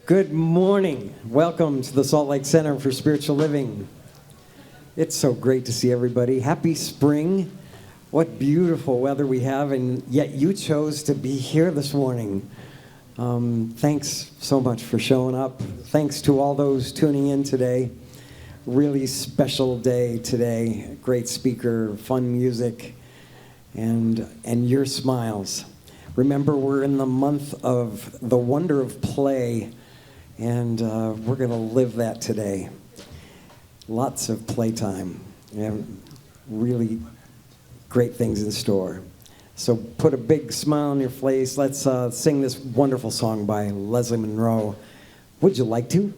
Good morning. Welcome to the Salt Lake Center for Spiritual Living. It's so great to see everybody. Happy spring. What beautiful weather we have, and yet you chose to be here this morning. Thanks so much for showing up. Thanks to all those tuning in today. Really special day today. Great speaker, fun music, and your smiles. Remember, we're in the month of the wonder of play, and we're going to live that today. Lots of playtime and really great things in store. So put a big smile on your face. Let's sing this wonderful song by Leslie Monroe. Would you like to?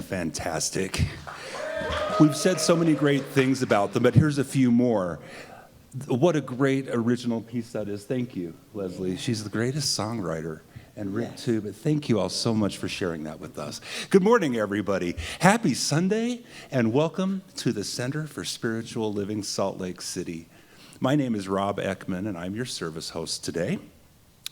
Fantastic. We've said so many great things about them, but here's a few more. What a great original piece that is. Thank you, Leslie. She's the greatest songwriter, and Rick too, but thank you all so much for sharing that with us. Good morning, everybody. Happy Sunday, and welcome to the Center for Spiritual Living, Salt Lake City. My name is Rob Ekman, and I'm your service host today.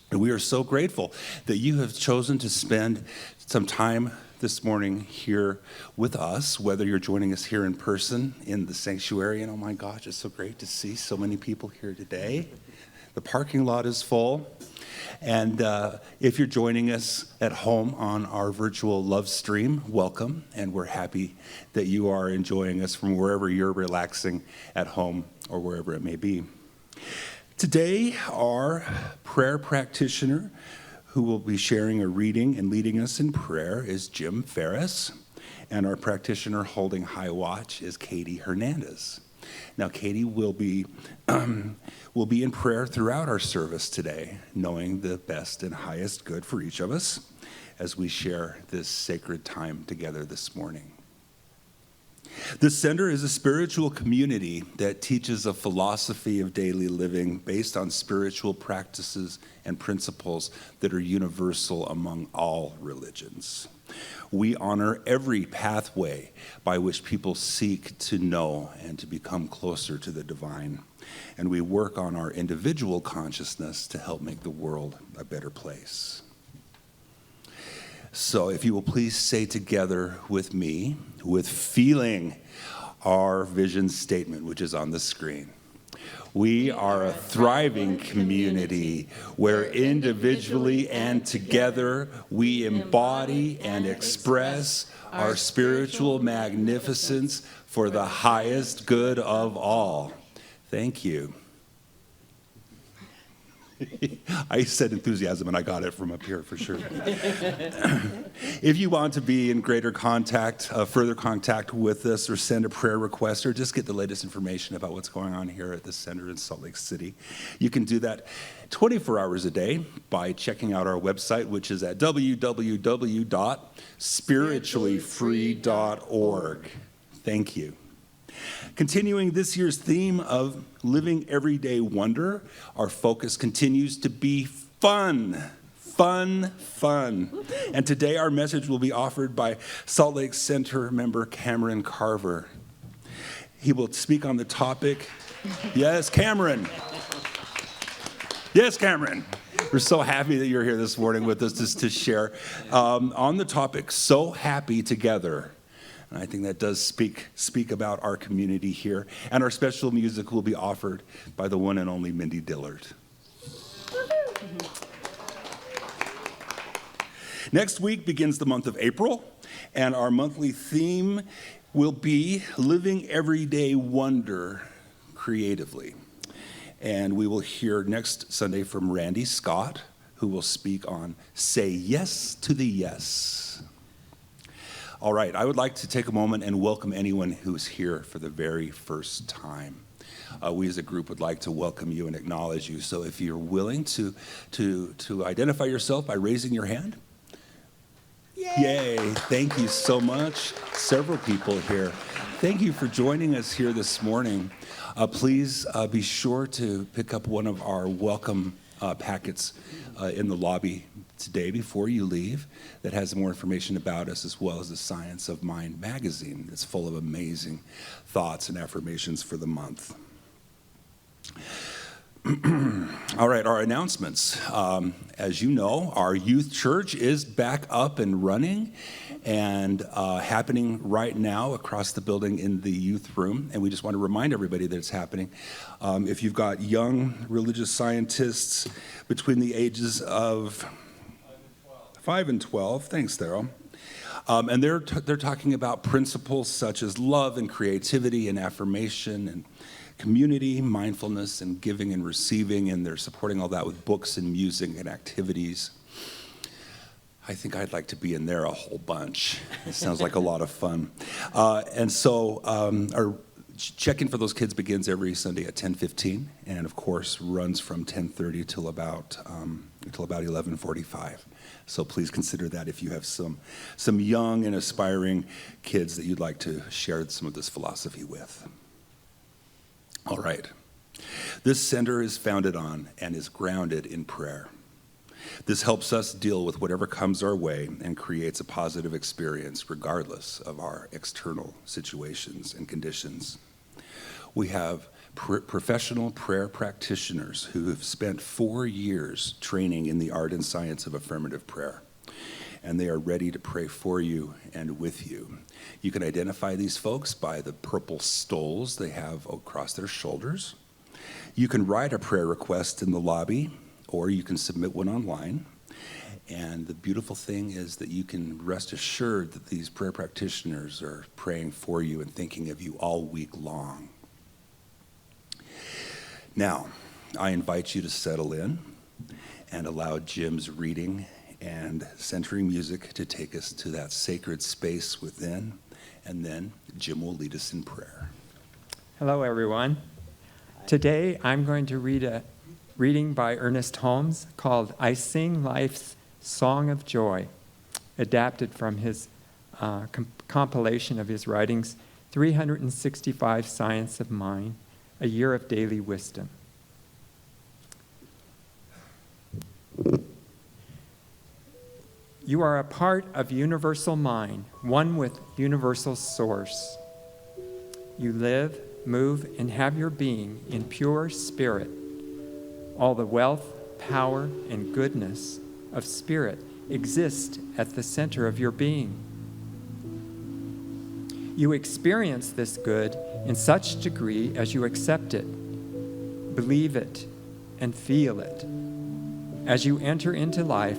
And we are so grateful that you have chosen to spend some time this morning here with us, whether you're joining us here in person in the sanctuary, and oh my gosh, it's so great to see so many people here today. The parking lot is full. And if you're joining us at home on our virtual love stream, welcome, and we're happy that you are enjoying us from wherever you're relaxing at home or wherever it may be. Today, our prayer practitioner who will be sharing a reading and leading us in prayer is Jim Ferris. And our practitioner holding high watch is Katie Hernandez. Now, Katie will be in prayer throughout our service today, knowing the best and highest good for each of us as we share this sacred time together this morning. The Center is a spiritual community that teaches a philosophy of daily living based on spiritual practices and principles that are universal among all religions. We honor every pathway by which people seek to know and to become closer to the divine. And we work on our individual consciousness to help make the world a better place. So if you will please say together with me, with feeling, our vision statement, which is on the screen. We are a thriving community where individually and together we embody and express our spiritual magnificence for the highest good of all. Thank you. I said enthusiasm, and I got it from up here for sure. If you want to be in greater contact, further contact with us, or send a prayer request, or just get the latest information about what's going on here at the Center in Salt Lake City, you can do that 24 hours a day by checking out our website, which is at www.spirituallyfree.org. Thank you. Continuing this year's theme of living everyday wonder, our focus continues to be fun. Fun. And today our message will be offered by Salt Lake Center member Kamrin Carver. He will speak on the topic. Yes, Kamrin. Yes, Kamrin. We're so happy that you're here this morning with us just to share on the topic, So Happy Together. And I think that does speak about our community here. And our special music will be offered by the one and only Mindy Dillard. Next week begins the month of April, and our monthly theme will be Living Everyday Wonder Creatively. And we will hear next Sunday from Randy Scott, who will speak on Say Yes to the Yes. All right, I would like to take a moment and welcome anyone who's here for the very first time. We as a group would like to welcome you and acknowledge you. So if you're willing to identify yourself by raising your hand. Yay, thank you so much. Several people here. Thank you for joining us here this morning. Please be sure to pick up one of our welcome packets in the lobby today before you leave that has more information about us, as well as the Science of Mind magazine that's full of amazing thoughts and affirmations for the month. All right, our announcements. As you know, our youth church is back up and running and happening right now across the building in the youth room. And we just want to remind everybody that it's happening. If you've got young religious scientists between the ages of 5 and 12, thanks, Daryl. And they're talking about principles such as love and creativity and affirmation and community, mindfulness, and giving and receiving, and they're supporting all that with books and music and activities. I think I'd like to be in there a whole bunch. It sounds like a lot of fun. And so our check-in for those kids begins every Sunday at 10:15, and of course runs from 10:30 till about 11:45. So please consider that if you have some young and aspiring kids that you'd like to share some of this philosophy with. All right. This center is founded on and is grounded in prayer. This helps us deal with whatever comes our way and creates a positive experience regardless of our external situations and conditions. We have professional prayer practitioners who have spent 4 years training in the art and science of affirmative prayer, and they are ready to pray for you and with you. You can identify these folks by the purple stoles they have across their shoulders. You can write a prayer request in the lobby, or you can submit one online. And the beautiful thing is that you can rest assured that these prayer practitioners are praying for you and thinking of you all week long. Now, I invite you to settle in and allow Jim's reading and centering music to take us to that sacred space within. And then Jim will lead us in prayer. Hello, everyone. Today, I'm going to read a reading by Ernest Holmes called I Sing Life's Song of Joy, adapted from his compilation of his writings, 365 Science of Mind, A Year of Daily Wisdom. You are a part of universal mind, one with universal source. You live, move, and have your being in pure spirit. All the wealth, power, and goodness of spirit exist at the center of your being. You experience this good in such degree as you accept it, believe it, and feel it. As you enter into life,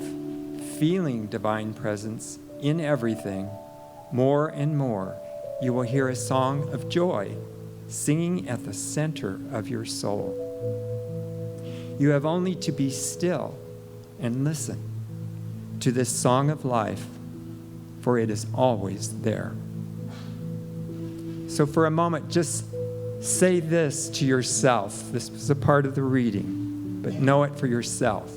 feeling divine presence in everything, more and more, you will hear a song of joy singing at the center of your soul. You have only to be still and listen to this song of life, for it is always there. So for a moment, just say this to yourself. This was a part of the reading, but know it for yourself.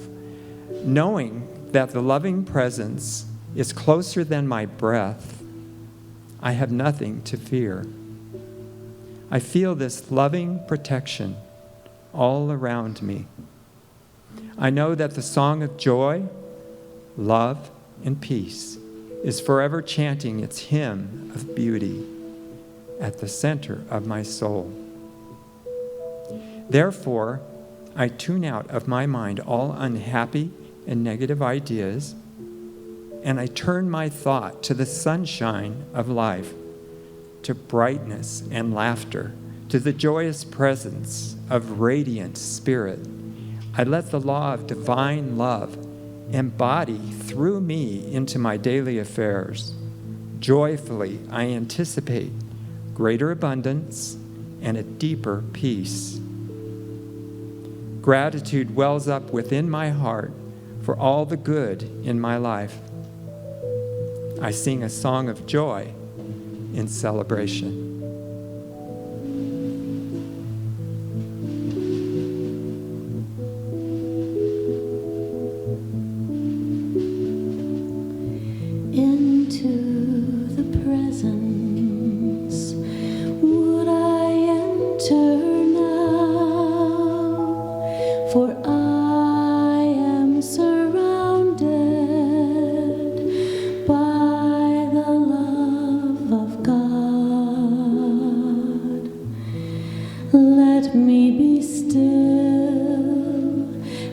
Knowing that the loving presence is closer than my breath, I have nothing to fear. I feel this loving protection all around me. I know that the song of joy, love, and peace is forever chanting its hymn of beauty at the center of my soul. Therefore, I tune out of my mind all unhappy and negative ideas, and I turn my thought to the sunshine of life, to brightness and laughter, to the joyous presence of radiant spirit. I let the law of divine love embody through me into my daily affairs. Joyfully, I anticipate greater abundance and a deeper peace. Gratitude wells up within my heart for all the good in my life. I sing a song of joy in celebration. Into the presence would I enter now, for I am surrounded by the love of God. Let me be still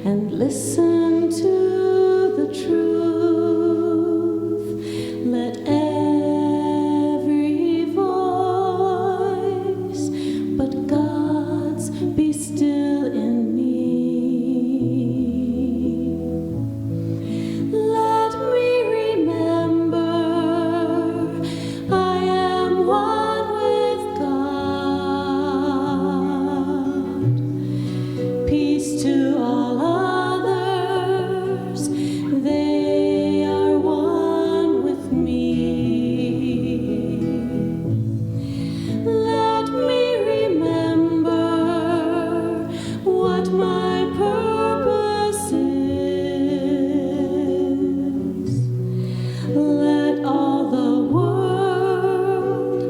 and listen to the truth. Let every voice but God's be still in me. Let me remember I am one with God. Peace to all others, they are one with me. Let me remember what my purpose is. Let all the world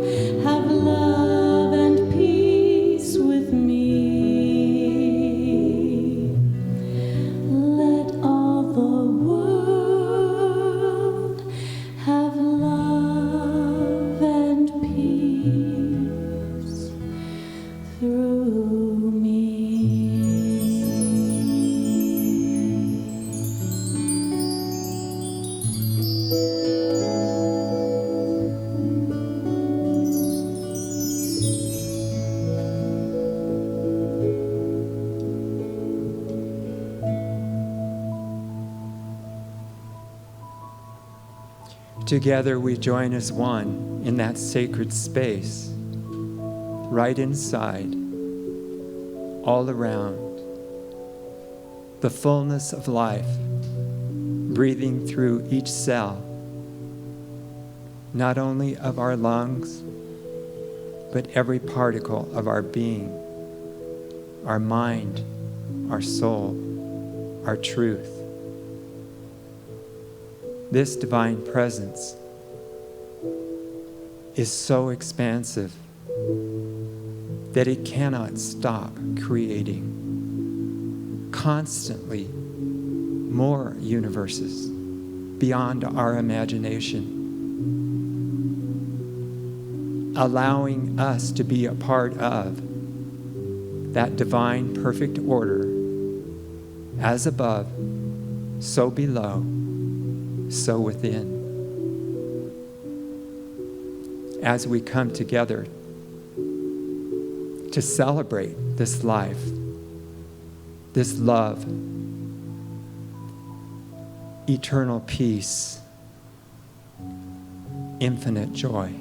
have love and peace with me. Let all the world have love and peace through me. Together we join as one in that sacred space, right inside, all around, the fullness of life breathing through each cell, not only of our lungs, but every particle of our being, our mind, our soul, our truth. This divine presence is so expansive that it cannot stop creating constantly more universes beyond our imagination, allowing us to be a part of that divine perfect order, as above, so below, so within. As we come together to celebrate this life, this love, eternal peace, infinite joy.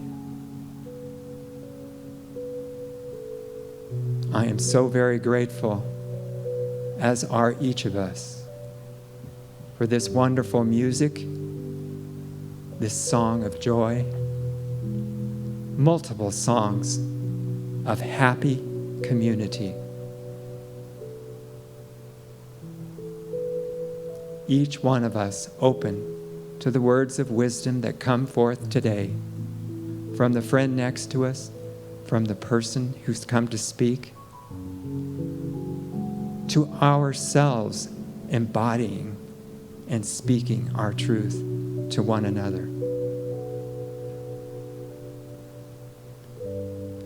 I am so very grateful, as are each of us, for this wonderful music, this song of joy, multiple songs of happy community. Each one of us open to the words of wisdom that come forth today from the friend next to us, from the person who's come to speak, to ourselves embodying and speaking our truth to one another.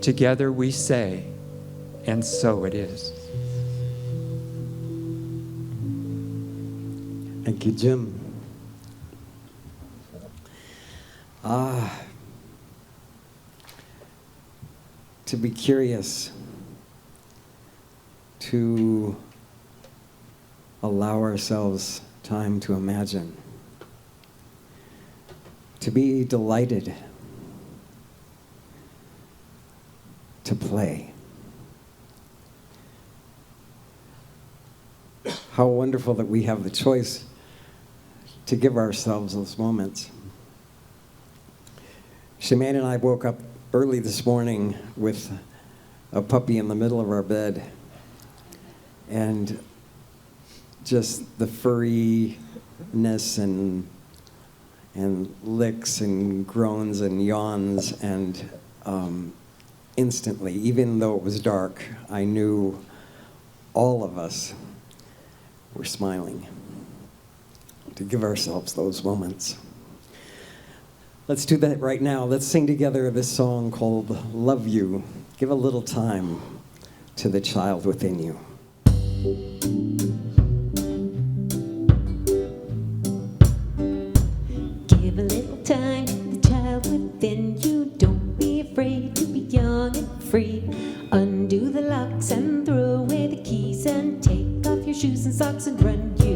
Together we say, and so it is. Thank you, Jim. To be curious, to allow ourselves time to imagine, to be delighted, to play. How wonderful that we have the choice to give ourselves those moments. Shemaine and I woke up early this morning with a puppy in the middle of our bed, and just the furriness and licks and groans and yawns, and instantly, even though it was dark, I knew all of us were smiling. To give ourselves those moments. Let's do that right now. Let's sing together this song called Love You. Give a little time to the child within you. Give a little time to the child within you. Don't be afraid to be young and free. Undo the locks and throw away the keys, and take off your shoes and socks and run you.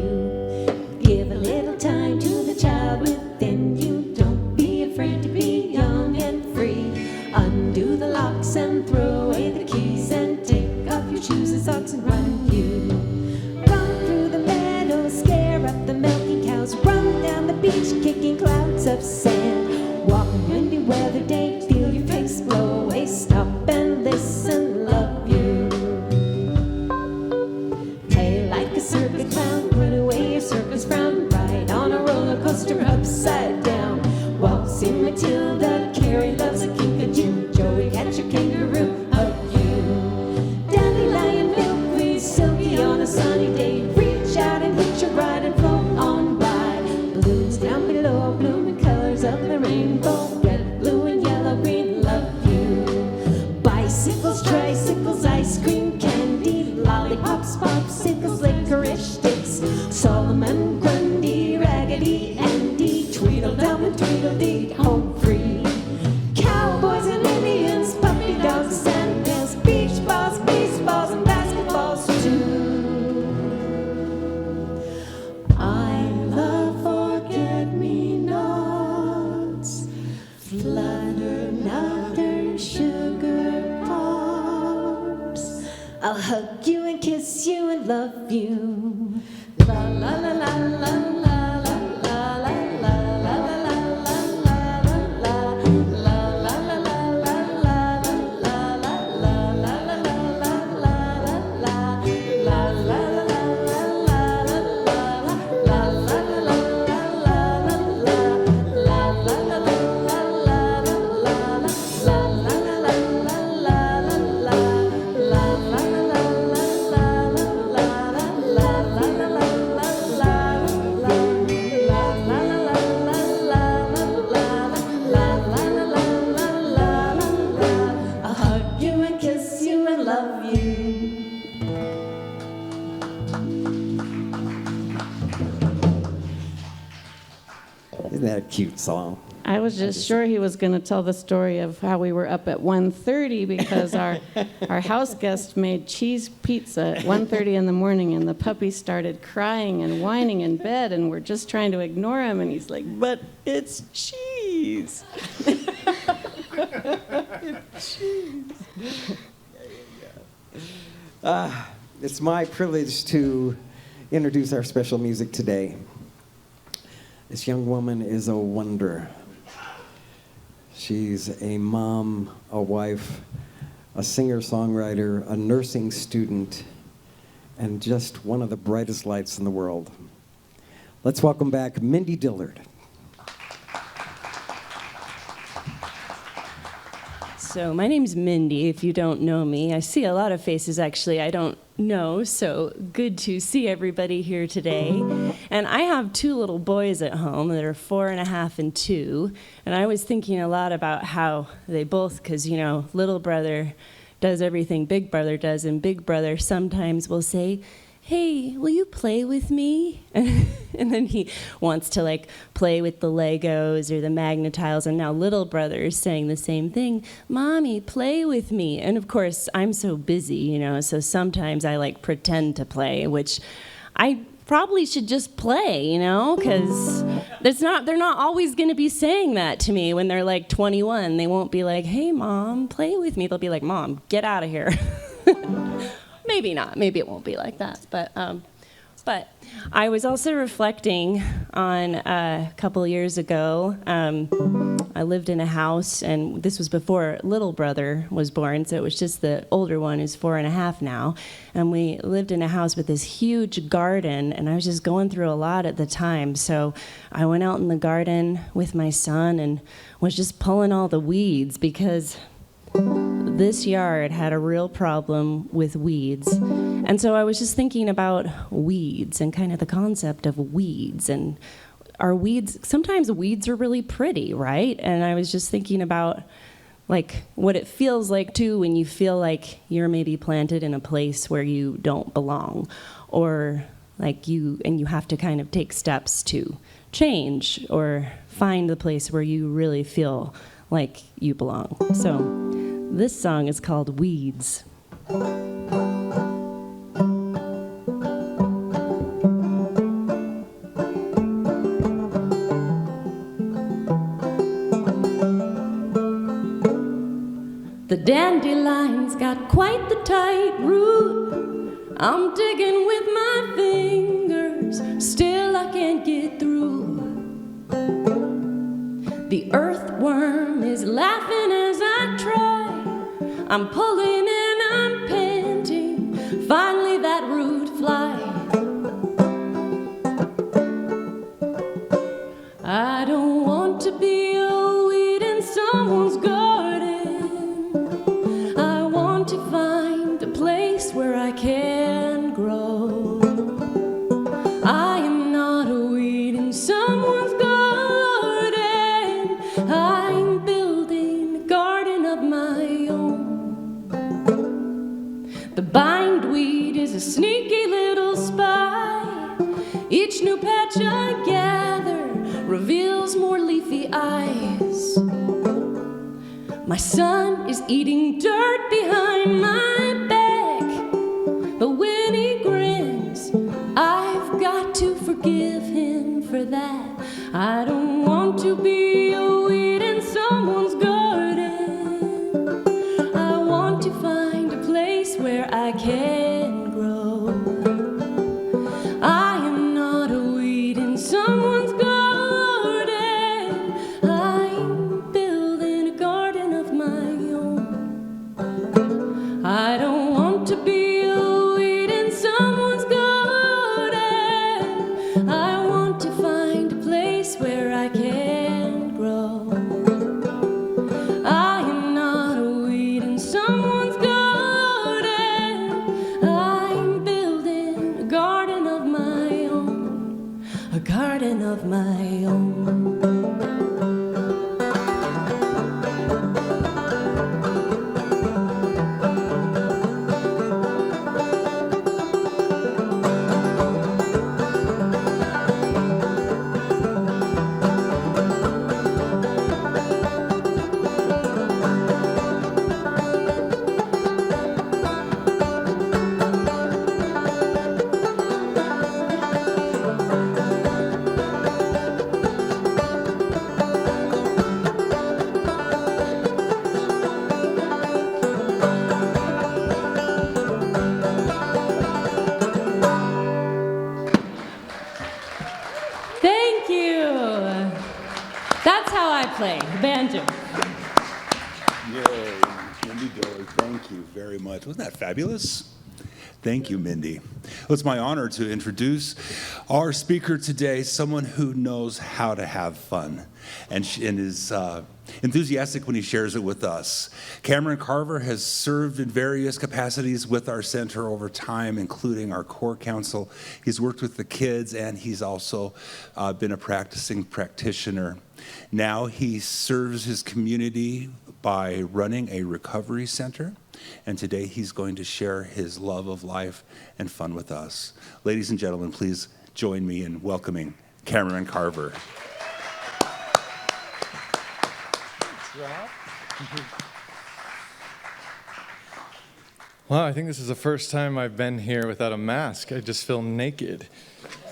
Give a little time to the child within you. Don't be afraid to be young and free. Undo the locks and throw away the keys, and take off your shoes and socks and run you. Run through the meadows, scare up the milking cows. Run down the beach, kicking clouds of sand. Walk on windy weather day, feel your face blow away. Stop and listen, love you. Play like a circus clown, put away your circus frown. Ride on a roller coaster upside down. Waltzing Matilda, Carrie loves a kinkajou. Joey, catch a kangaroo, hug you. Dandelion, milkweed, silky on a sunny day. Reach out and hitch a ride and float on by. Balloons down below, blooming colors of the rainbow. Red, blue, and yellow, green, love you. Bicycles, tricycles, ice cream, candy, lollipops, popsicles, licorice sticks. Solomon, Grundy, Raggedy Andy, Tweedledum and Tweedledee, home free. Cowboys and Indians, puppy dogs, sandals, beach balls, baseballs, and basketballs too. I love forget-me-nots, flutter, nutter, sugar pops. I'll hug you and kiss you and love you. La la la la la la la la. love you. Isn't that a cute song? I was just sure he was going to tell the story of how we were up at 1:30 because our house guest made cheese pizza at 1:30 in the morning, and the puppy started crying and whining in bed, and we're just trying to ignore him, and he's like, "But it's cheese." It's cheese. It's my privilege to introduce our special music today. This young woman is a wonder. She's a mom, a wife, a singer-songwriter, a nursing student, and just one of the brightest lights in the world. Let's welcome back Mindy Dillard. So my name's Mindy, if you don't know me. I see a lot of faces, actually, I don't know, so good to see everybody here today. And I have two little boys at home that are 4.5 and 2, and I was thinking a lot about how they both, because, you know, little brother does everything big brother does, and big brother sometimes will say, "Hey, will you play with me?" And then he wants to like play with the Legos or the Magnetiles, and now little brother is saying the same thing, "Mommy, play with me." And of course, I'm so busy, you know, so sometimes I like pretend to play, which I probably should just play, you know, because they're not always going to be saying that to me when they're like 21. They won't be like, "Hey, Mom, play with me." They'll be like, "Mom, get out of here." Maybe not. Maybe it won't be like that. But I was also reflecting on a couple years ago. I lived in a house, and this was before little brother was born, so it was just the older one who's 4.5 now. And we lived in a house with this huge garden, and I was just going through a lot at the time. So I went out in the garden with my son and was just pulling all the weeds because this yard had a real problem with weeds. And so I was just thinking about weeds and kind of the concept of weeds. And our weeds, sometimes weeds are really pretty, right? And I was just thinking about like what it feels like too when you feel like you're maybe planted in a place where you don't belong, or like you have to kind of take steps to change or find the place where you really feel like you belong. So this song is called Weeds. The dandelion's got quite the tight root. I'm digging with my fingers, still I can't get through. The earthworm is laughing as I try. I'm pulling and I'm panting. Finally that root flies. I don't want to be a weed in someone's garden. I want to find a place where I can grow. I am not a weed in someone's garden. I'm building a garden of my own. The bindweed is a sneaky little spy. Each new patch I gather reveals more leafy eyes. My son is eating dirt behind my back, but when he grins, I've got to forgive him for that. I don't want to be a weed in someone's garden. I want to find a place where I can grow. I am not a weed in someone's garden. I'm building a garden of my own. I don't want to be a weed in someone's garden. I want to find a place where I can grow. I am not a weed in someone's garden. Dillard. Thank you very much. Wasn't that fabulous? Thank you, Mindy. Well, it's my honor to introduce our speaker today, someone who knows how to have fun and is enthusiastic when he shares it with us. Kamrin Carver has served in various capacities with our center over time, including our core council. He's worked with the kids, and he's also been a practicing practitioner. Now he serves his community by running a recovery center, and today he's going to share his love of life and fun with us. Ladies and gentlemen, please join me in welcoming Kamrin Carver. Wow, I think this is the first time I've been here without a mask. I just feel naked.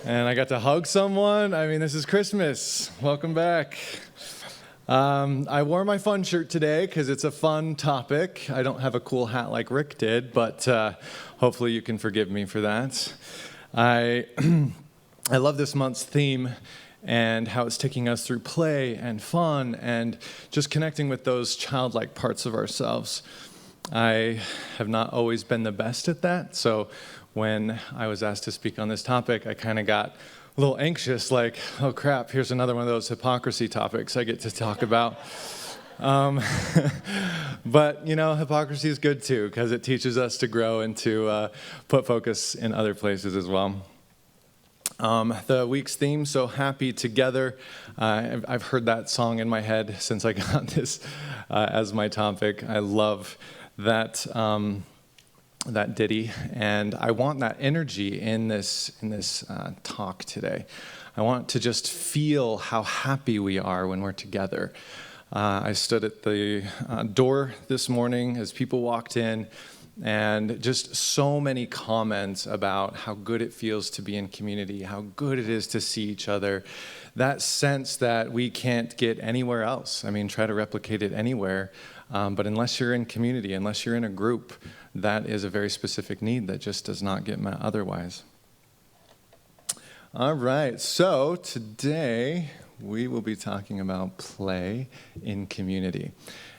And I got to hug someone. I mean, this is Christmas. Welcome back. I wore my fun shirt today because it's a fun topic. I don't have a cool hat like Rick did, but hopefully you can forgive me for that. I love this month's theme and how it's taking us through play and fun and just connecting with those childlike parts of ourselves. I have not always been the best at that, so when I was asked to speak on this topic, I kind of got a little anxious, like, oh crap, here's another one of those hypocrisy topics I get to talk about. But, you know, hypocrisy is good too, because it teaches us to grow and to put focus in other places as well. The week's theme, So Happy Together. I've heard that song in my head since I got this as my topic. I love that that ditty, and I want that energy in this talk today. I want to just feel how happy we are when we're together. I stood at the door this morning as people walked in, and just so many comments about how good it feels to be in community, how good it is to see each other, that sense that we can't get anywhere else. I mean, try to replicate it anywhere, but unless you're in community, unless you're in a group, that is a very specific need that just does not get met otherwise. All right, so today we will be talking about play in community.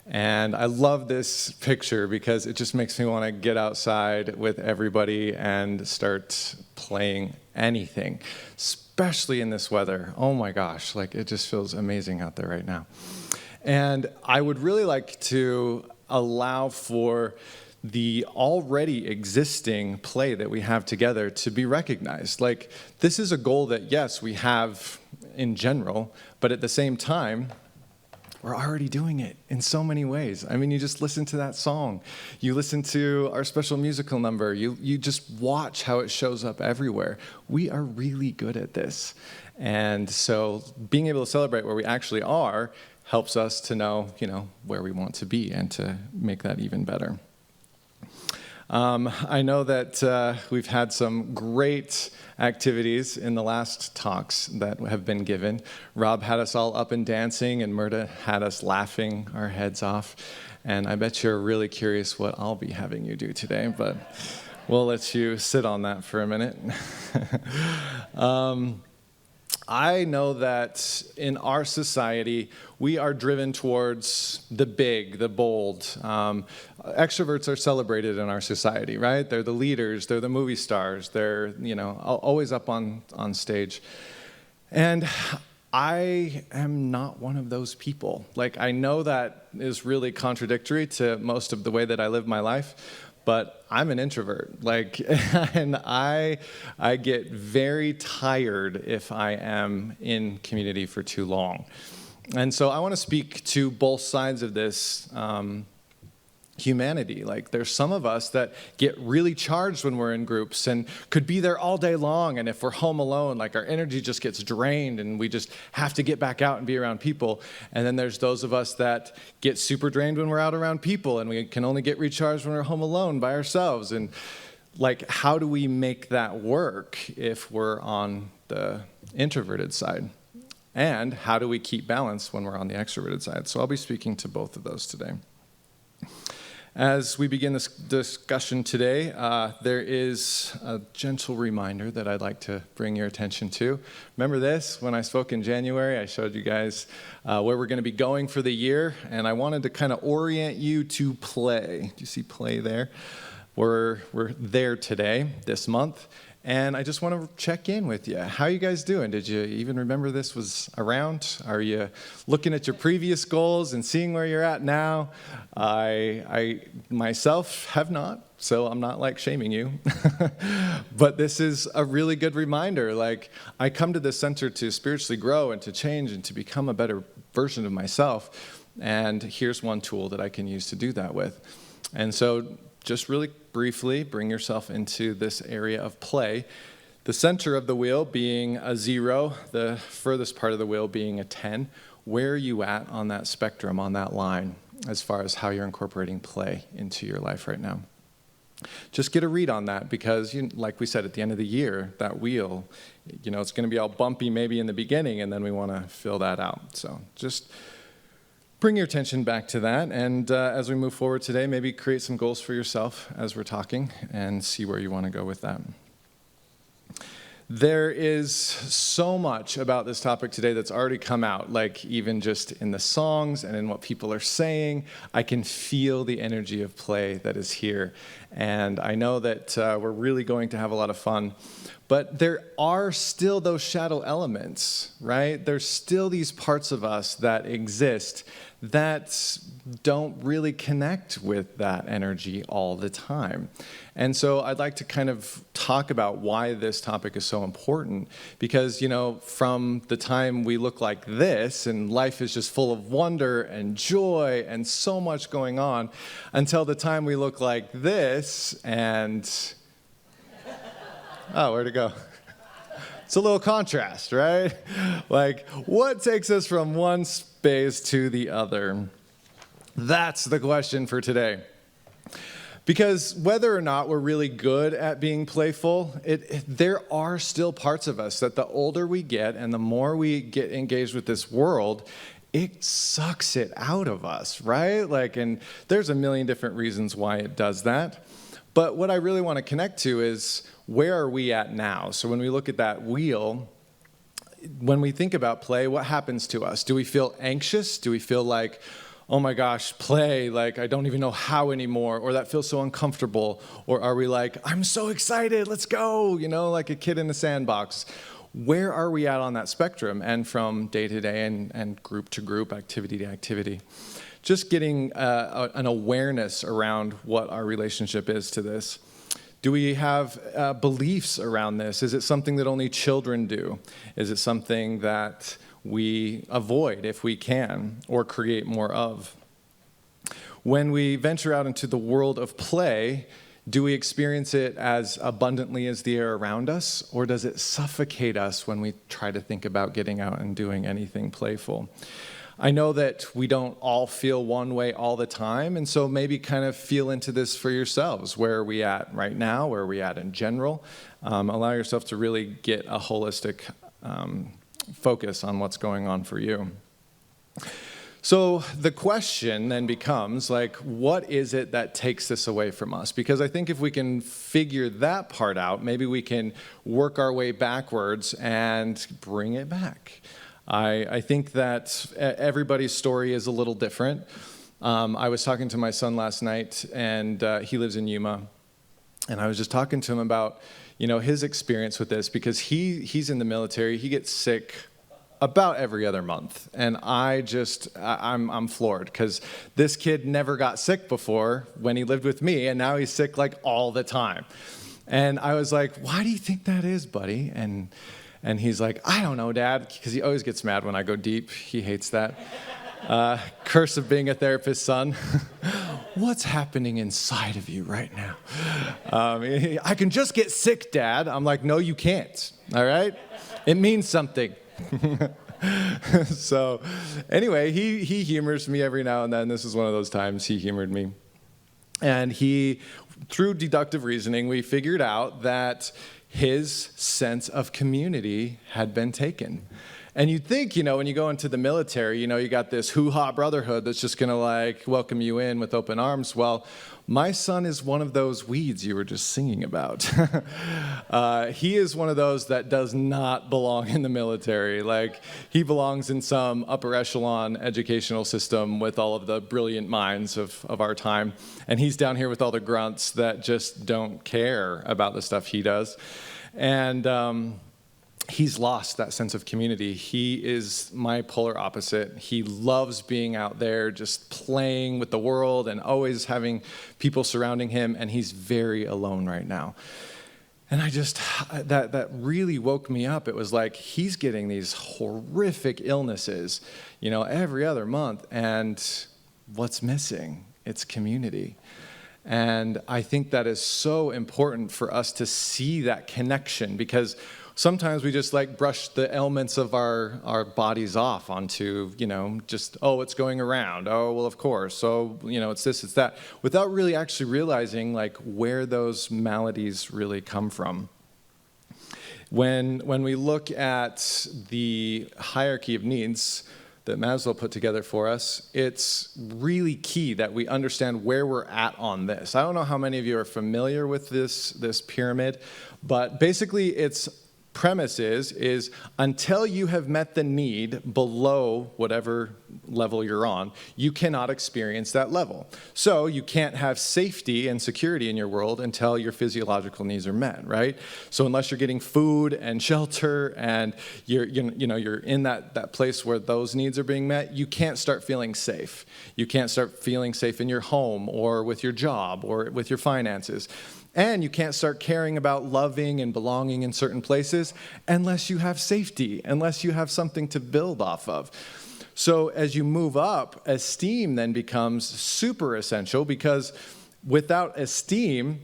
And I love this picture because it just makes me want to get outside with everybody and start playing anything, especially in this weather. Oh my gosh, like it just feels amazing out there right now. And I would really like to allow for the already existing play that we have together to be recognized. Like, this is a goal that, yes, we have in general, but at the same time, we're already doing it in so many ways. I mean, you just listen to that song. You listen to our special musical number. You just watch how it shows up everywhere. We are really good at this. And so being able to celebrate where we actually are helps us to know, where we want to be and to make that even better. I know that we've had some great activities in the last talks that have been given. Rob had us all up and dancing, and Myrta had us laughing our heads off. And I bet you're really curious what I'll be having you do today, but we'll let you sit on that for a minute. I know that in our society, we are driven towards the big, the bold. Extroverts are celebrated in our society, right? They're the leaders, they're the movie stars, they're, always up on stage. And I am not one of those people. Like, I know that is really contradictory to most of the way that I live my life, but I'm an introvert, and I get very tired if I am in community for too long. And so I want to speak to both sides of this humanity. Like, there's some of us that get really charged when we're in groups and could be there all day long, and if we're home alone, like, our energy just gets drained and we just have to get back out and be around people. And then there's those of us that get super drained when we're out around people, and we can only get recharged when we're home alone by ourselves. And like, how do we make that work if we're on the introverted side? And how do we keep balance when we're on the extroverted side? So I'll be speaking to both of those today. As we begin this discussion today, there is a gentle reminder that I'd like to bring your attention to. Remember this? When I spoke in January, I showed you guys where we're going to be going for the year, and I wanted to kind of orient you to play. Do you see play there? We're there today, this month, and I just want to check in with you. How are you guys doing? Did you even remember this was around? Are you looking at your previous goals and seeing where you're at now? I myself have not, so I'm not like shaming you. But this is a really good reminder. Like, I come to this center to spiritually grow and to change and to become a better version of myself. And here's one tool that I can use to do that with. And so just really briefly, bring yourself into this area of play. The center of the wheel being a 0, the furthest part of the wheel being a 10. Where are you at on that spectrum, on that line, as far as how you're incorporating play into your life right now? Just get a read on that, because, like we said, at the end of the year, that wheel, it's going to be all bumpy maybe in the beginning, and then we want to fill that out. So just bring your attention back to that, and as we move forward today, maybe create some goals for yourself as we're talking and see where you want to go with that. There is so much about this topic today that's already come out, like even just in the songs and in what people are saying. I can feel the energy of play that is here, and I know that we're really going to have a lot of fun. But there are still those shadow elements, right? There's still these parts of us that exist that don't really connect with that energy all the time. And so I'd like to kind of talk about why this topic is so important, because, from the time we look like this and life is just full of wonder and joy and so much going on, until the time we look like this and, oh, where'd it go? It's a little contrast, right? Like, what takes us from one space to the other? That's the question for today. Because whether or not we're really good at being playful, there are still parts of us that the older we get and the more we get engaged with this world, it sucks it out of us, right? And there's a million different reasons why it does that. But what I really want to connect to is, where are we at now? So when we look at that wheel, when we think about play, what happens to us? Do we feel anxious? Do we feel like, oh my gosh, play, I don't even know how anymore, or that feels so uncomfortable? Or are we like, I'm so excited, let's go, like a kid in a sandbox? Where are we at on that spectrum, and from day to day and group to group, activity to activity? Just getting an awareness around what our relationship is to this. Do we have beliefs around this? Is it something that only children do? Is it something that we avoid if we can, or create more of? When we venture out into the world of play, do we experience it as abundantly as the air around us, or does it suffocate us when we try to think about getting out and doing anything playful? I know that we don't all feel one way all the time, and so maybe kind of feel into this for yourselves. Where are we at right now? Where are we at in general? Allow yourself to really get a holistic focus on what's going on for you. So the question then becomes, what is it that takes this away from us? Because I think if we can figure that part out, maybe we can work our way backwards and bring it back. I think that everybody's story is a little different. I was talking to my son last night, and he lives in Yuma, and I was just talking to him about, his experience with this, because he's in the military. He gets sick about every other month, and I'm floored, because this kid never got sick before when he lived with me, and now he's sick all the time. And I was like, why do you think that is, buddy? And he's like, I don't know, Dad, because he always gets mad when I go deep. He hates that. Curse of being a therapist's son. What's happening inside of you right now? I can just get sick, Dad. I'm like, no, you can't, all right? It means something. So anyway, he humors me every now and then. This is one of those times he humored me. And through deductive reasoning, we figured out that his sense of community had been taken. And you'd think, when you go into the military, you got this hoo-ha brotherhood that's just going to like welcome you in with open arms. Well, my son is one of those weeds you were just singing about. He is one of those that does not belong in the military. Like, he belongs in some upper echelon educational system with all of the brilliant minds of our time. And he's down here with all the grunts that just don't care about the stuff he does. And he's lost that sense of community. He is my polar opposite. He loves being out there, just playing with the world and always having people surrounding him, and he's very alone right now. And that really woke me up. It was like he's getting these horrific illnesses, every other month, and what's missing? It's community. And I think that is so important for us to see that connection, because sometimes we just like brush the ailments of our bodies off onto, just, it's going around. Oh, well, of course. So, it's this, it's that, without really actually realizing like where those maladies really come from. When we look at the hierarchy of needs that Maslow put together for us, it's really key that we understand where we're at on this. I don't know how many of you are familiar with this pyramid, but basically its premise is until you have met the need below whatever level you're on, you cannot experience that level. So you can't have safety and security in your world until your physiological needs are met, right? So unless you're getting food and shelter and you're in that place where those needs are being met, you can't start feeling safe. You can't start feeling safe in your home or with your job or with your finances. And you can't start caring about loving and belonging in certain places unless you have safety, unless you have something to build off of. So as you move up, esteem then becomes super essential, because without esteem,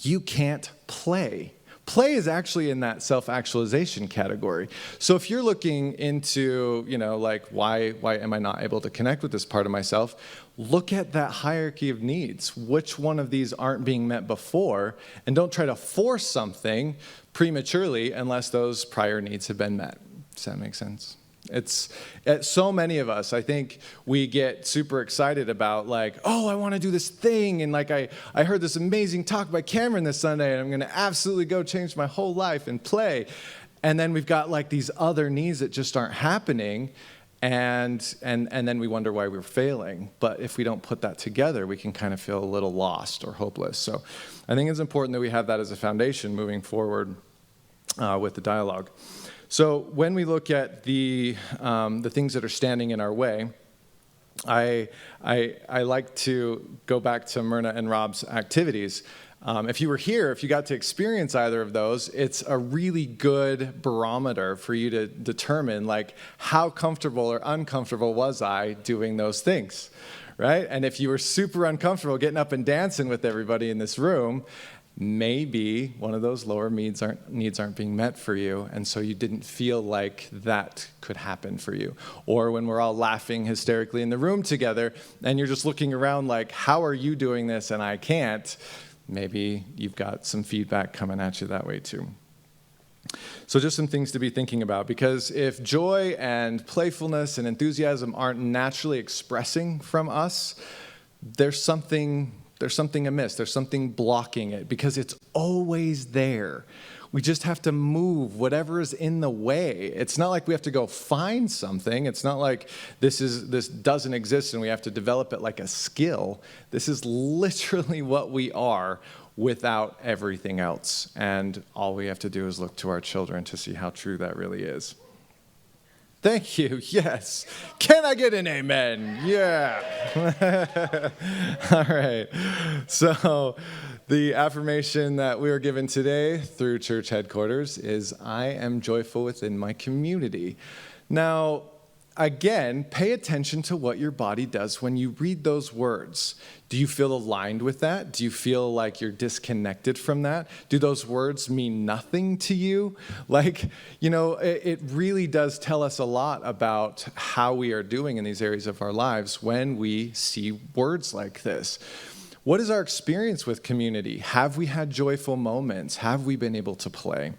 you can't play. Play is actually in that self-actualization category. So if you're looking into, like, why am I not able to connect with this part of myself? Look at that hierarchy of needs. Which one of these aren't being met before? And don't try to force something prematurely unless those prior needs have been met. Does that make sense? It's so many of us, I think we get super excited about like, I want to do this thing. And like, I heard this amazing talk by Kamrin this Sunday, and I'm going to absolutely go change my whole life and play. And then we've got like these other needs that just aren't happening. And then we wonder why we're failing. But if we don't put that together, we can kind of feel a little lost or hopeless. So I think it's important that we have that as a foundation moving forward with the dialogue. So when we look at the things that are standing in our way, I like to go back to Myrna and Rob's activities. If you were here, if you got to experience either of those, it's a really good barometer for you to determine like how comfortable or uncomfortable was I doing those things, right? And if you were super uncomfortable getting up and dancing with everybody in this room, maybe one of those lower needs aren't being met for you, and so you didn't feel like that could happen for you. Or when we're all laughing hysterically in the room together, and you're just looking around like, how are you doing this and I can't? Maybe you've got some feedback coming at you that way too. So just some things to be thinking about, because if joy and playfulness and enthusiasm aren't naturally expressing from us, there's something amiss. There's something blocking it, because it's always there. We just have to move whatever is in the way. It's not like we have to go find something. It's not like this doesn't exist and we have to develop it like a skill. This is literally what we are without everything else. And all we have to do is look to our children to see how true that really is. Thank you. Yes. Can I get an amen? Yeah. All right. So the affirmation that we were given today through church headquarters is, I am joyful within my community. Now, again, pay attention to what your body does when you read those words. Do you feel aligned with that? Do you feel like you're disconnected from that? Do those words mean nothing to you? Like, it really does tell us a lot about how we are doing in these areas of our lives when we see words like this. What is our experience with community? Have we had joyful moments? Have we been able to play?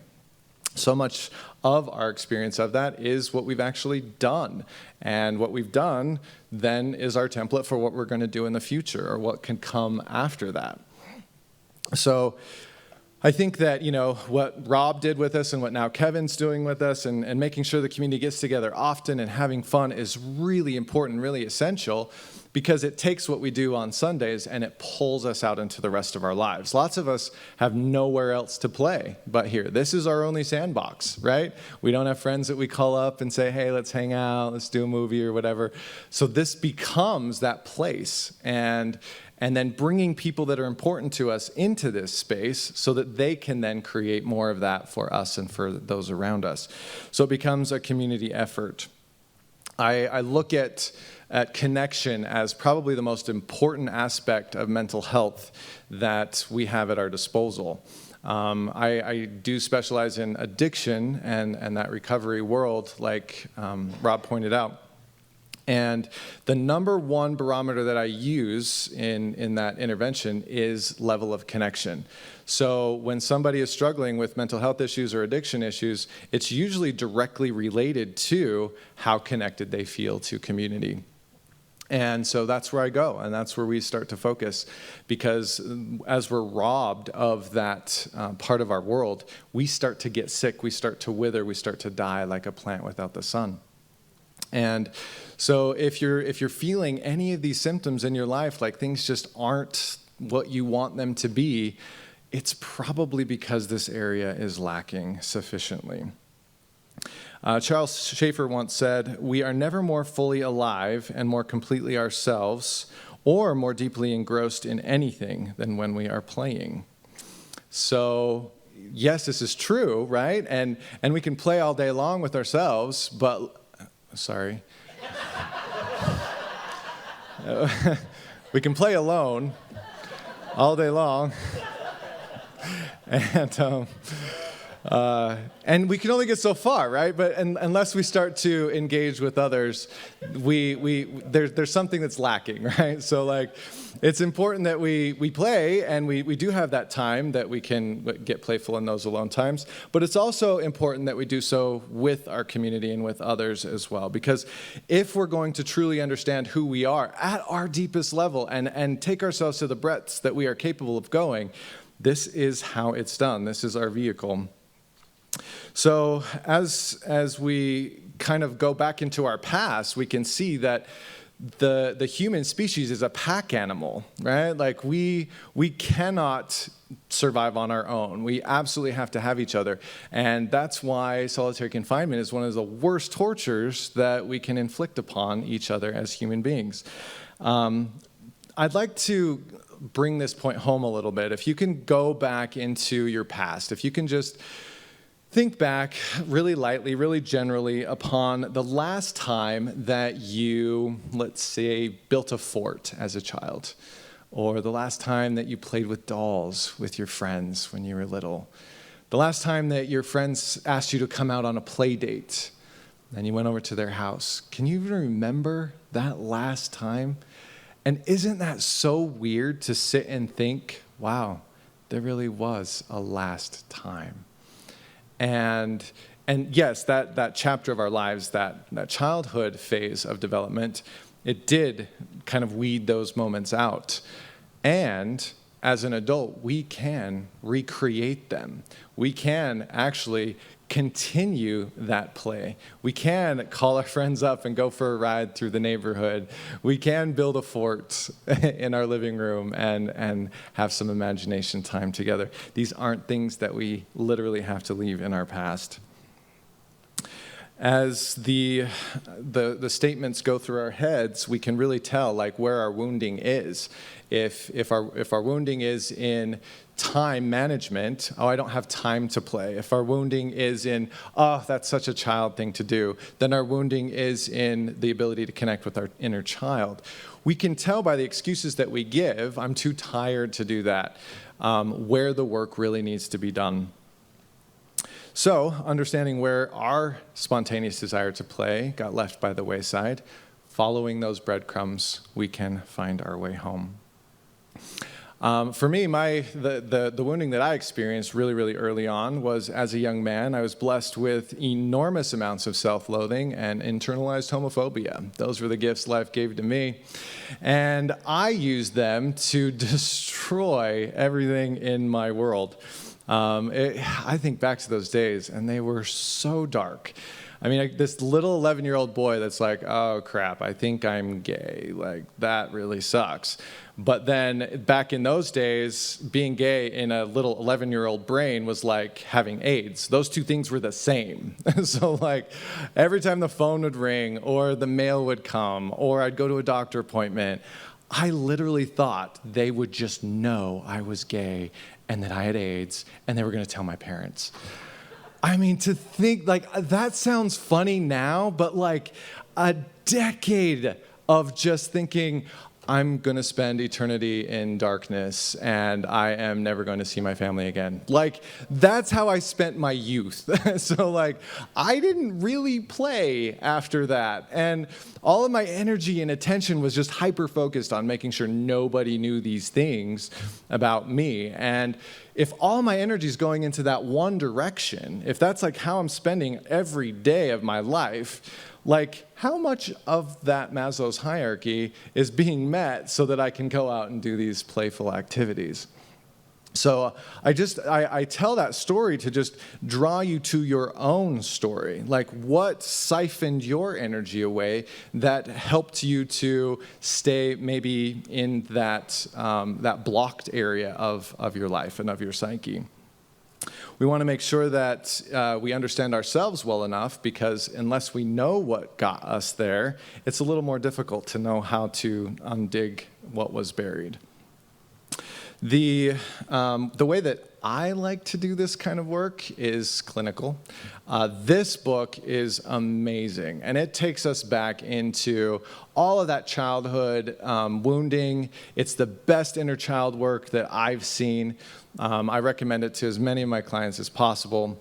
So much of our experience of that is what we've actually done. And what we've done then is our template for what we're going to do in the future or what can come after that. So I think that, what Rob did with us and what now Kevin's doing with us and making sure the community gets together often and having fun is really important, really essential, because it takes what we do on Sundays and it pulls us out into the rest of our lives. Lots of us have nowhere else to play but here. This is our only sandbox, right? We don't have friends that we call up and say, hey, let's hang out, let's do a movie or whatever. So this becomes that place. And then bringing people that are important to us into this space so that they can then create more of that for us and for those around us. So it becomes a community effort. I look at connection as probably the most important aspect of mental health that we have at our disposal. I do specialize in addiction and that recovery world, like Rob pointed out. And the number one barometer that I use in that intervention is level of connection. So when somebody is struggling with mental health issues or addiction issues, it's usually directly related to how connected they feel to community. And so that's where I go, and that's where we start to focus, because as we're robbed of that part of our world, we start to get sick, we start to wither, we start to die like a plant without the sun. And so if you're feeling any of these symptoms in your life, like things just aren't what you want them to be, it's probably because this area is lacking sufficiently. Charles Schaeffer once said, "We are never more fully alive and more completely ourselves or more deeply engrossed in anything than when we are playing." So yes, this is true, right? And we can play all day long with ourselves, but sorry. We can play alone all day long. And we can only get so far, right? But unless we start to engage with others, there's something that's lacking, right? So like, it's important that we play, and we do have that time that we can get playful in those alone times. But it's also important that we do so with our community and with others as well. Because if we're going to truly understand who we are at our deepest level and take ourselves to the breadths that we are capable of going, this is how it's done. This is our vehicle. So as we kind of go back into our past, we can see that the human species is a pack animal, right? Like we cannot survive on our own. We absolutely have to have each other. And that's why solitary confinement is one of the worst tortures that we can inflict upon each other as human beings. I'd like to bring this point home a little bit. If you can go back into your past, if you can just think back really lightly, really generally upon the last time that you, let's say, built a fort as a child, or the last time that you played with dolls with your friends when you were little, the last time that your friends asked you to come out on a play date and you went over to their house. Can you even remember that last time? And isn't that so weird to sit and think, wow, there really was a last time? And yes, that chapter of our lives, that childhood phase of development, it did kind of weed those moments out. And as an adult, we can recreate them. We can actually continue that play. We can call our friends up and go for a ride through the neighborhood. We can build a fort in our living room and have some imagination time together. These aren't things that we literally have to leave in our past. As the statements go through our heads, we can really tell like where our wounding is. If our wounding is in time management, I don't have time to play. If our wounding is in, that's such a child thing to do, then our wounding is in the ability to connect with our inner child. We can tell by the excuses that we give, I'm too tired to do that, where the work really needs to be done. So, understanding where our spontaneous desire to play got left by the wayside, following those breadcrumbs, we can find our way home. For me, the wounding that I experienced really, really early on was as a young man. I was blessed with enormous amounts of self-loathing and internalized homophobia. Those were the gifts life gave to me. And I used them to destroy everything in my world. I think back to those days, and they were so dark. I mean, this little 11-year-old boy that's like, oh, crap, I think I'm gay. Like, that really sucks. But then back in those days, being gay in a little 11-year-old brain was like having AIDS. Those two things were the same. So, like, every time the phone would ring or the mail would come or I'd go to a doctor appointment, I literally thought they would just know I was gay and that I had AIDS and they were going to tell my parents. I mean, to think, like, that sounds funny now, but like a decade of just thinking, I'm going to spend eternity in darkness and I am never going to see my family again. Like, that's how I spent my youth. So, like, I didn't really play after that. And all of my energy and attention was just hyper-focused on making sure nobody knew these things about me. And if all my energy is going into that one direction, if that's like how I'm spending every day of my life, like, how much of that Maslow's hierarchy is being met so that I can go out and do these playful activities? So I tell that story to just draw you to your own story. Like, what siphoned your energy away that helped you to stay maybe in that blocked area of your life and of your psyche? We want to make sure that we understand ourselves well enough, because unless we know what got us there, it's a little more difficult to know how to undig what was buried. The way that I like to do this kind of work is clinical. This book is amazing, and it takes us back into all of that childhood wounding. It's the best inner child work that I've seen. I recommend it to as many of my clients as possible.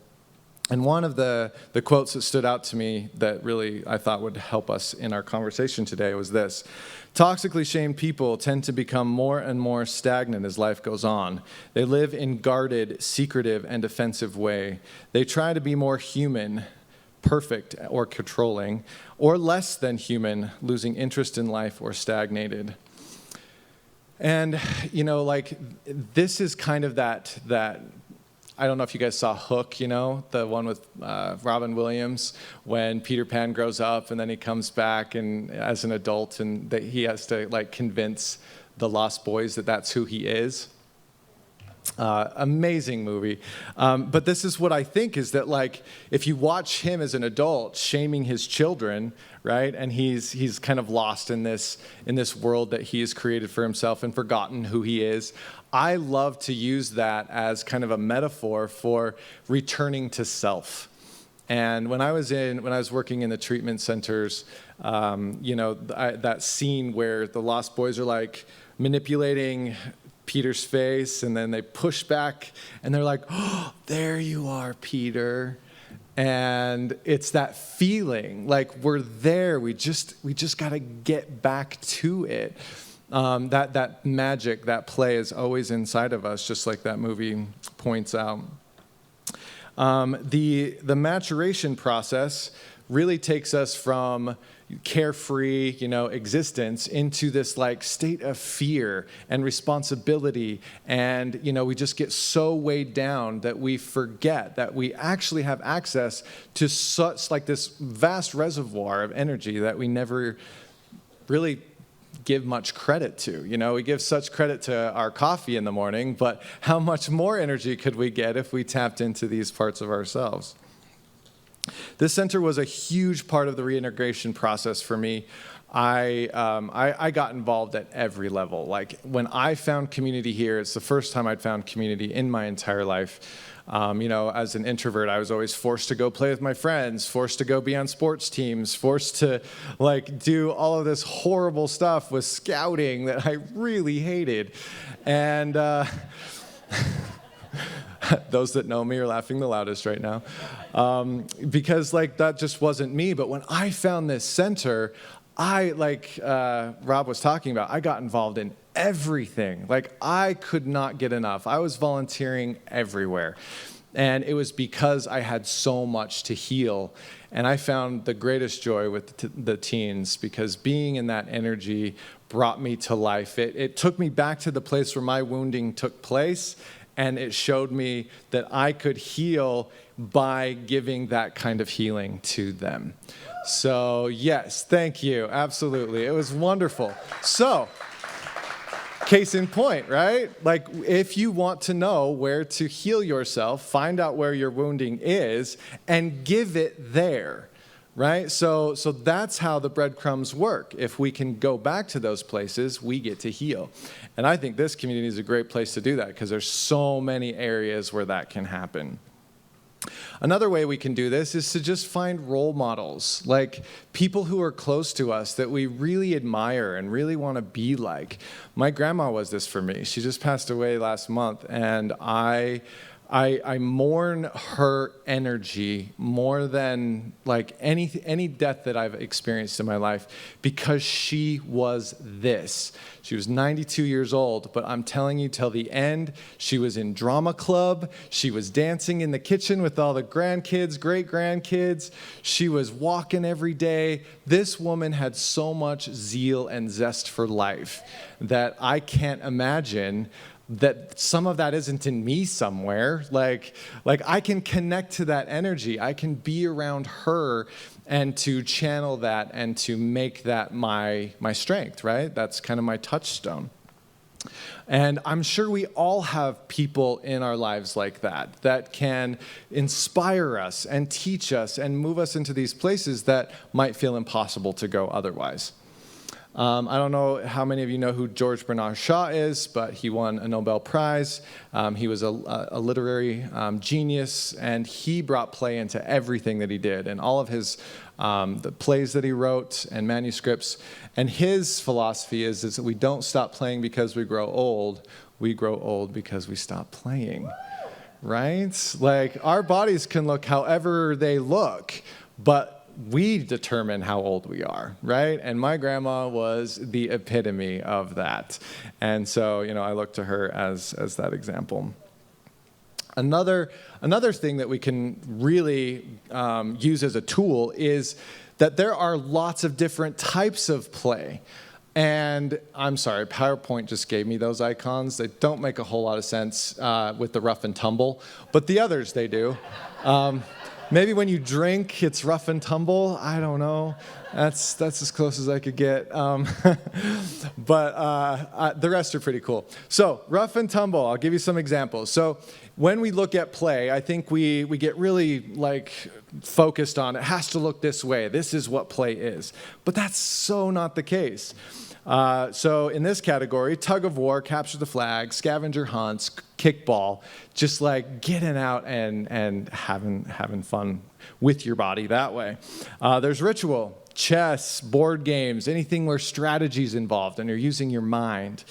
And one of the quotes that stood out to me that really I thought would help us in our conversation today was this: toxically shamed people tend to become more and more stagnant as life goes on. They live in guarded, secretive, and defensive way. They try to be more human, perfect, or controlling, or less than human, losing interest in life or stagnated. And, you know, like, this is kind of that I don't know if you guys saw Hook, you know, the one with Robin Williams, when Peter Pan grows up and then he comes back and as an adult and that he has to, like, convince the Lost Boys that that's who he is. Amazing movie. But this is what I think is that, like, if you watch him as an adult shaming his children, right, and he's kind of lost in this world that he has created for himself and forgotten who he is, I love to use that as kind of a metaphor for returning to self. And when I was working in the treatment centers, you know, that scene where the Lost Boys are, like, manipulating Peter's face, and then they push back, and they're like, "Oh, there you are, Peter." And it's that feeling, like, we're there. We just got to get back to it. That magic, that play is always inside of us, just like that movie points out. The maturation process really takes us from carefree, you know, existence into this, like, state of fear and responsibility, and, you know, we just get so weighed down that we forget that we actually have access to such, like, this vast reservoir of energy that we never really give much credit to. You know, we give such credit to our coffee in the morning, but how much more energy could we get if we tapped into these parts of ourselves? This center was a huge part of the reintegration process for me. I got involved at every level. Like, when I found community here, it's the first time I'd found community in my entire life. You know, as an introvert, I was always forced to go play with my friends, forced to go be on sports teams, forced to, like, do all of this horrible stuff with scouting that I really hated. And those that know me are laughing the loudest right now. Because, like, that just wasn't me. But when I found this center, like Rob was talking about, I got involved in everything. Like, I could not get enough. I was volunteering everywhere. And it was because I had so much to heal. And I found the greatest joy with the teens, because being in that energy brought me to life. It took me back to the place where my wounding took place, and it showed me that I could heal by giving that kind of healing to them. So yes, thank you, absolutely. It was wonderful. So, case in point, right? Like, if you want to know where to heal yourself, find out where your wounding is and give it there, right? So that's how the breadcrumbs work. If we can go back to those places, we get to heal. And I think this community is a great place to do that, because there's so many areas where that can happen. Another way we can do this is to just find role models, like people who are close to us that we really admire and really want to be like. My grandma was this for me. She just passed away last month, and I mourn her energy more than like any death that I've experienced in my life, because she was this. She was 92 years old, but I'm telling you, till the end, she was in drama club. She was dancing in the kitchen with all the grandkids, great-grandkids. She was walking every day. This woman had so much zeal and zest for life that I can't imagine that some of that isn't in me somewhere. Like I can connect to that energy. I can be around her and to channel that and to make that my strength, right? That's kind of my touchstone. And I'm sure we all have people in our lives like that can inspire us and teach us and move us into these places that might feel impossible to go otherwise. I don't know how many of you know who George Bernard Shaw is, but he won a Nobel Prize. He was a literary genius, and he brought play into everything that he did, and all of his the plays that he wrote and manuscripts. And his philosophy is that we don't stop playing because we grow old. We grow old because we stop playing, right? Like, our bodies can look however they look, but we determine how old we are, right? And my grandma was the epitome of that. And so, I look to her as that example. Another thing that we can really use as a tool is that there are lots of different types of play. And I'm sorry, PowerPoint just gave me those icons. They don't make a whole lot of sense with the rough and tumble, but the others, they do. Maybe when you drink, it's rough and tumble. I don't know. That's as close as I could get. But the rest are pretty cool. So rough and tumble, I'll give you some examples. So when we look at play, I think we get really focused on it has to look this way. This is what play is. But that's so not the case. So in this category, tug of war, capture the flag, scavenger hunts, kickball, just like getting out and having fun with your body that way. There's ritual, chess, board games, anything where strategy's involved and you're using your mind.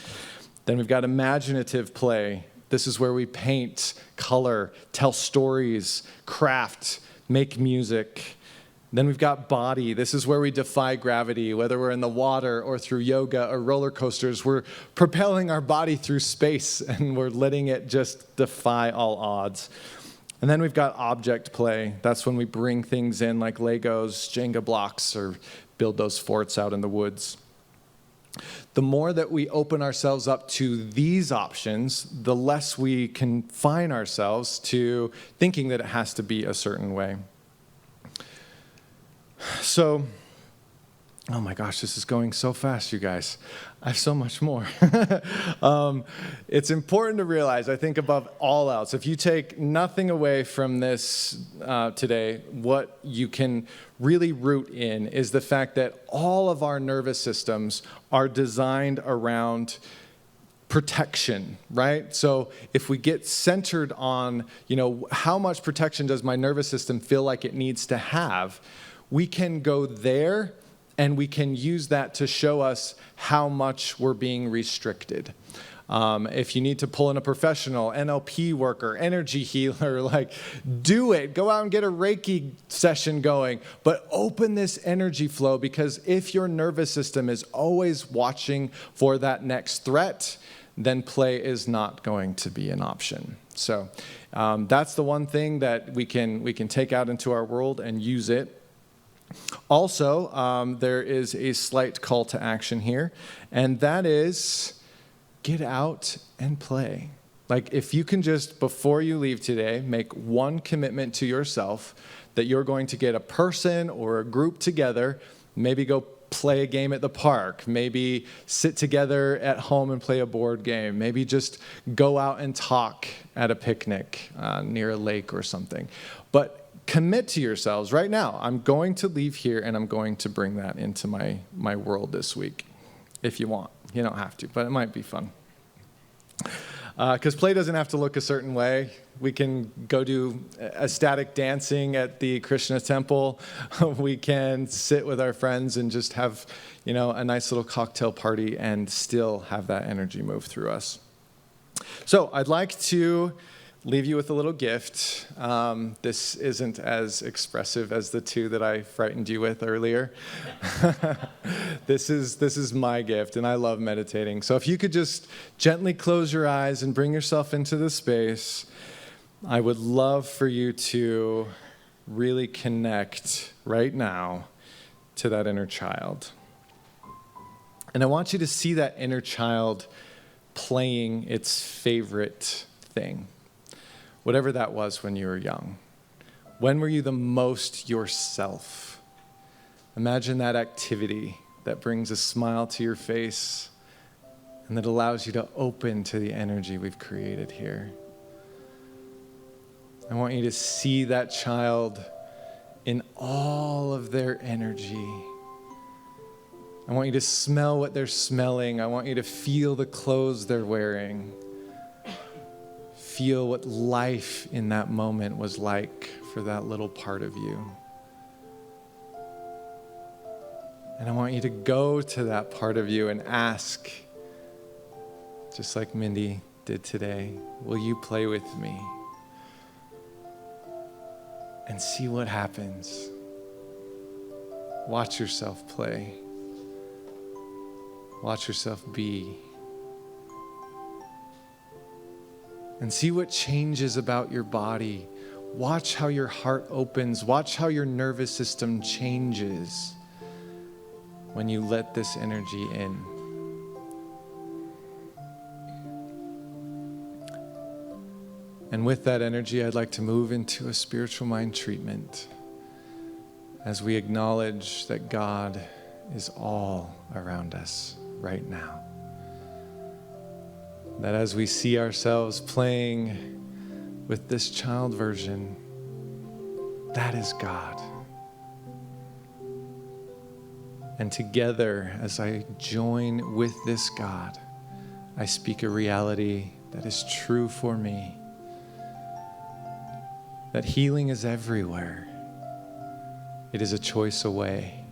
Then we've got imaginative play. This is where we paint, color, tell stories, craft, make music. Then we've got body. This is where we defy gravity, whether we're in the water or through yoga or roller coasters. We're propelling our body through space and we're letting it just defy all odds. And then we've got object play. That's when we bring things in like Legos, Jenga blocks, or build those forts out in the woods. The more that we open ourselves up to these options, the less we confine ourselves to thinking that it has to be a certain way. So, oh my gosh, this is going so fast, you guys. I have so much more. It's important to realize, I think above all else, if you take nothing away from this today, what you can really root in is the fact that all of our nervous systems are designed around protection, right? So if we get centered on, how much protection does my nervous system feel like it needs to have, we can go there and we can use that to show us how much we're being restricted. If you need to pull in a professional, NLP worker, energy healer, like do it. Go out and get a Reiki session going. But open this energy flow, because if your nervous system is always watching for that next threat, then play is not going to be an option. So that's the one thing that we can take out into our world and use it. Also, there is a slight call to action here, and that is get out and play. Like, if you can just, before you leave today, make one commitment to yourself that you're going to get a person or a group together, maybe go play a game at the park, maybe sit together at home and play a board game, maybe just go out and talk at a picnic near a lake or something. But commit to yourselves right now. I'm going to leave here and I'm going to bring that into my world this week. If you want. You don't have to, but it might be fun. Because play doesn't have to look a certain way. We can go do ecstatic dancing at the Krishna temple. We can sit with our friends and just have, a nice little cocktail party and still have that energy move through us. So I'd like to leave you with a little gift. This isn't as expressive as the two that I frightened you with earlier. This is my gift, and I love meditating. So if you could just gently close your eyes and bring yourself into the space, I would love for you to really connect right now to that inner child. And I want you to see that inner child playing its favorite thing. Whatever that was when you were young. When were you the most yourself? Imagine that activity that brings a smile to your face and that allows you to open to the energy we've created here. I want you to see that child in all of their energy. I want you to smell what they're smelling. I want you to feel the clothes they're wearing. Feel what life in that moment was like for that little part of you. And I want you to go to that part of you and ask, just like Mindy did today, will you play with me? And see what happens. Watch yourself play. Watch yourself be. And see what changes about your body. Watch how your heart opens. Watch how your nervous system changes when you let this energy in. And with that energy, I'd like to move into a spiritual mind treatment as we acknowledge that God is all around us right now. That as we see ourselves playing with this child version, that is God. And together, as I join with this God, I speak a reality that is true for me. That healing is everywhere. It is a choice away.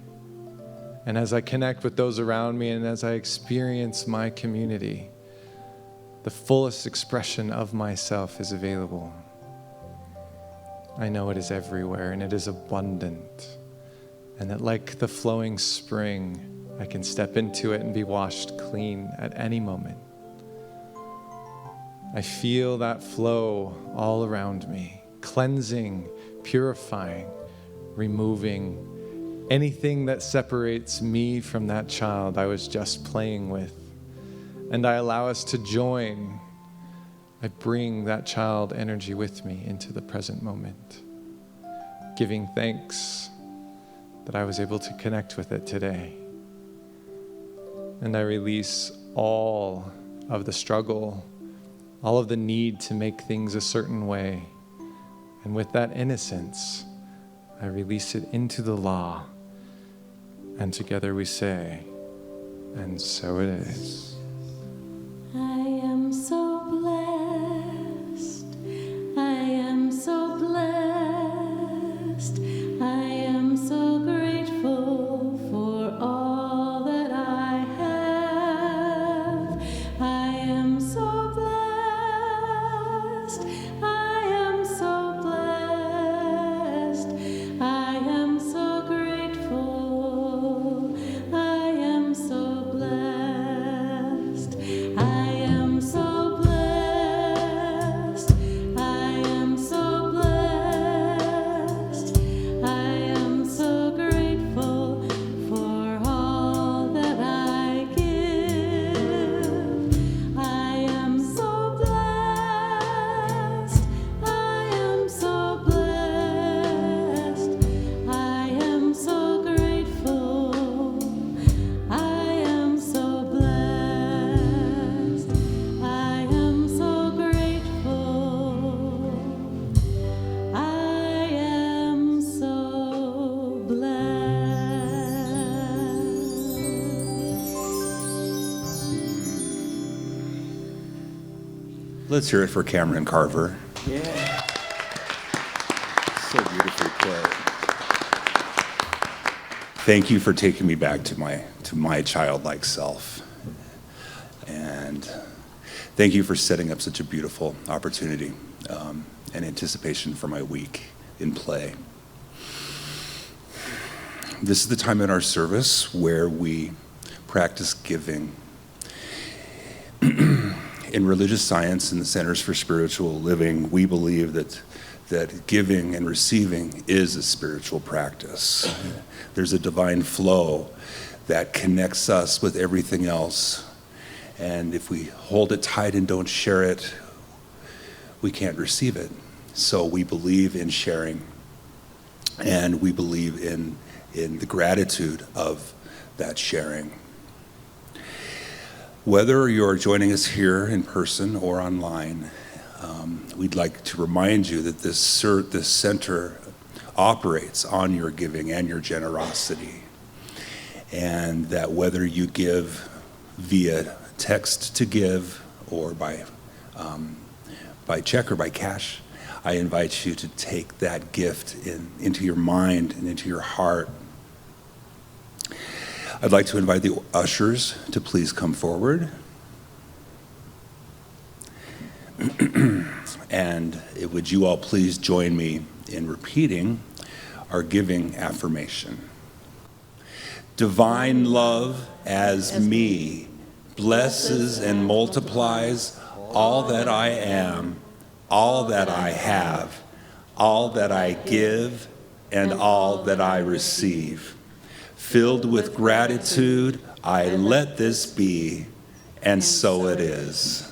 And as I connect with those around me and as I experience my community, the fullest expression of myself is available. I know it is everywhere and it is abundant. And that like the flowing spring, I can step into it and be washed clean at any moment. I feel that flow all around me, cleansing, purifying, removing anything that separates me from that child I was just playing with. And I allow us to join. I bring that child energy with me into the present moment, giving thanks that I was able to connect with it today. And I release all of the struggle, all of the need to make things a certain way. And with that innocence, I release it into the law. And together we say, and so it is. I am so blessed. I am so blessed. I am so grateful for all that I have. I am so Let's hear it for Kamrin Carver. Yeah. So beautifully put. Thank you for taking me back to my childlike self. And thank you for setting up such a beautiful opportunity and anticipation for my week in play. This is the time in our service where we practice giving. In religious science and the Centers for Spiritual Living, we believe that giving and receiving is a spiritual practice. There's a divine flow that connects us with everything else. And if we hold it tight and don't share it, we can't receive it. So we believe in sharing, and we believe in the gratitude of that sharing. Whether you're joining us here in person or online, we'd like to remind you that this center operates on your giving and your generosity, and that whether you give via text to give or by check or by cash, I invite you to take that gift into your mind and into your heart. I'd like to invite the ushers to please come forward. And would you all please join me in repeating our giving affirmation. Divine love as me blesses and multiplies all that I am, all that I have, all that I give, and all that I receive. Filled with gratitude, I let this be, and so it is.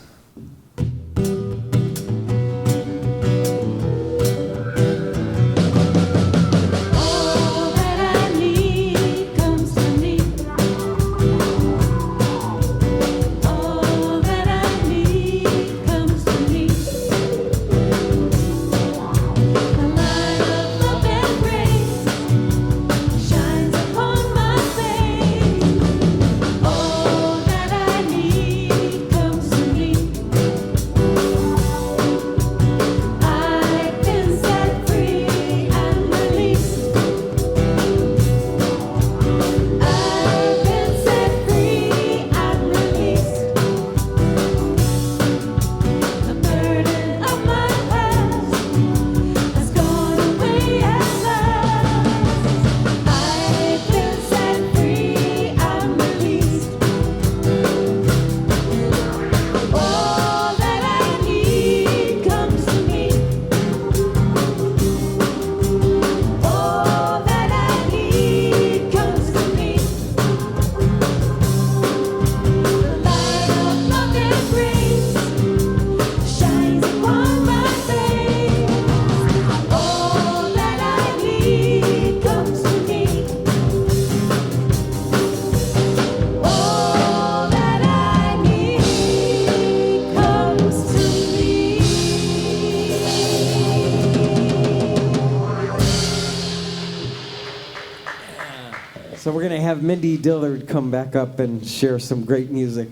So we're going to have Mindy Dillard come back up and share some great music.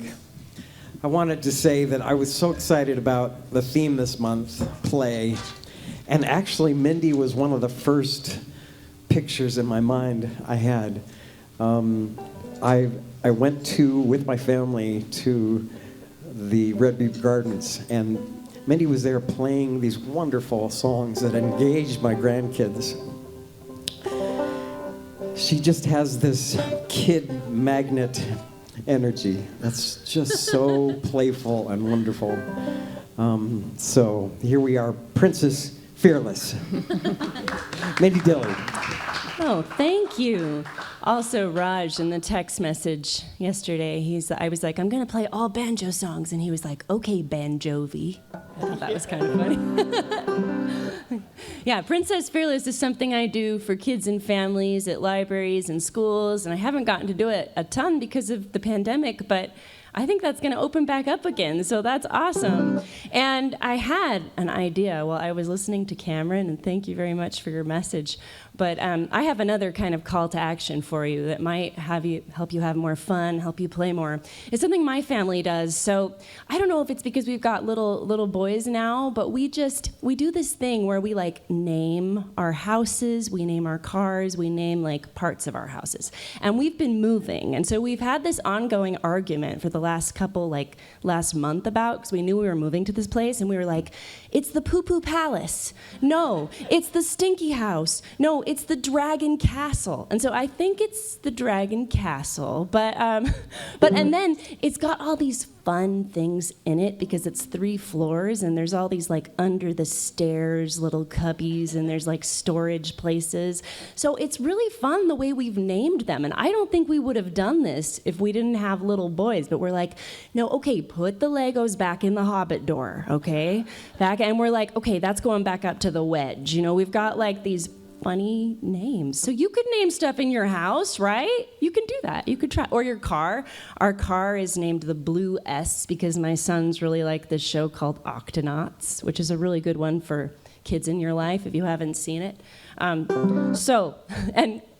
I wanted to say that I was so excited about the theme this month, play. And actually, Mindy was one of the first pictures in my mind I had. I went with my family to the Red Beef Gardens, and Mindy was there playing these wonderful songs that engaged my grandkids. She just has this kid magnet energy that's just so playful and wonderful. So here we are, Princess Fearless. Mindy Dillard. Oh, thank you. Also, Raj, in the text message yesterday, I was like, I'm going to play all banjo songs. And he was like, okay, Banjovi. I thought that was kind of funny. Yeah, Princess Fearless is something I do for kids and families at libraries and schools. And I haven't gotten to do it a ton because of the pandemic, but I think that's going to open back up again, so that's awesome. And I had an idea while I was listening to Kamrin, and thank you very much for your message. But I have another kind of call to action for you that might help you have more fun, help you play more. It's something my family does. So I don't know if it's because we've got little boys now, but we do this thing where we like name our houses, we name our cars, we name like parts of our houses. And we've been moving, and so we've had this ongoing argument for the last month about, because we knew we were moving to this place, and we were like, it's the poo-poo palace. No, it's the stinky house. No, it's the dragon castle. And so I think it's the dragon castle, but and then it's got all these fun things in it because it's 3 floors, and there's all these like under the stairs little cubbies, and there's like storage places. So it's really fun the way we've named them. And I don't think we would have done this if we didn't have little boys, but we're like, no, okay, put the Legos back in the Hobbit door, okay? And we're like, okay, that's going back up to the wedge. You know, we've got like these funny names. So you could name stuff in your house, right? You can do that. You could try. Or your car. Our car is named the Blue S because my sons really like this show called Octonauts, which is a really good one for kids in your life if you haven't seen it. And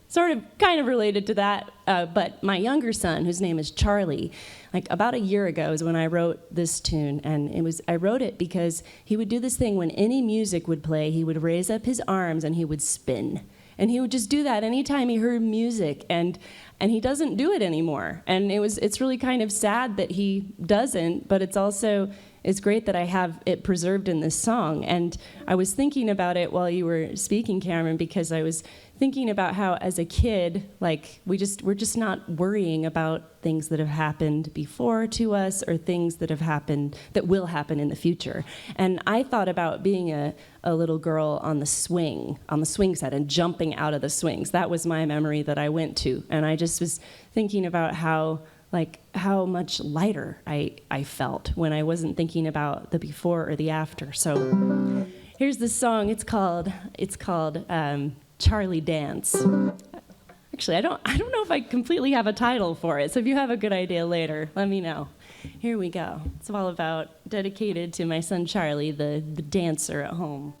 sort of kind of related to that, but my younger son, whose name is Charlie, like about a year ago is when I wrote this tune, and I wrote it because he would do this thing when any music would play, he would raise up his arms and he would spin. And he would just do that anytime he heard music, and he doesn't do it anymore. And it's really kind of sad that he doesn't, but it's great that I have it preserved in this song. And I was thinking about it while you were speaking, Kamrin, because I was thinking about how as a kid, like we're just not worrying about things that have happened before to us or things that will happen in the future. And I thought about being a little girl on the swing set and jumping out of the swings. That was my memory that I went to. And I just was thinking about how much lighter I felt when I wasn't thinking about the before or the after. So here's this song. It's called Charlie Dance. Actually, I don't know if I completely have a title for it, so if you have a good idea later, let me know. Here we go. It's all about, dedicated to my son Charlie, the dancer at home.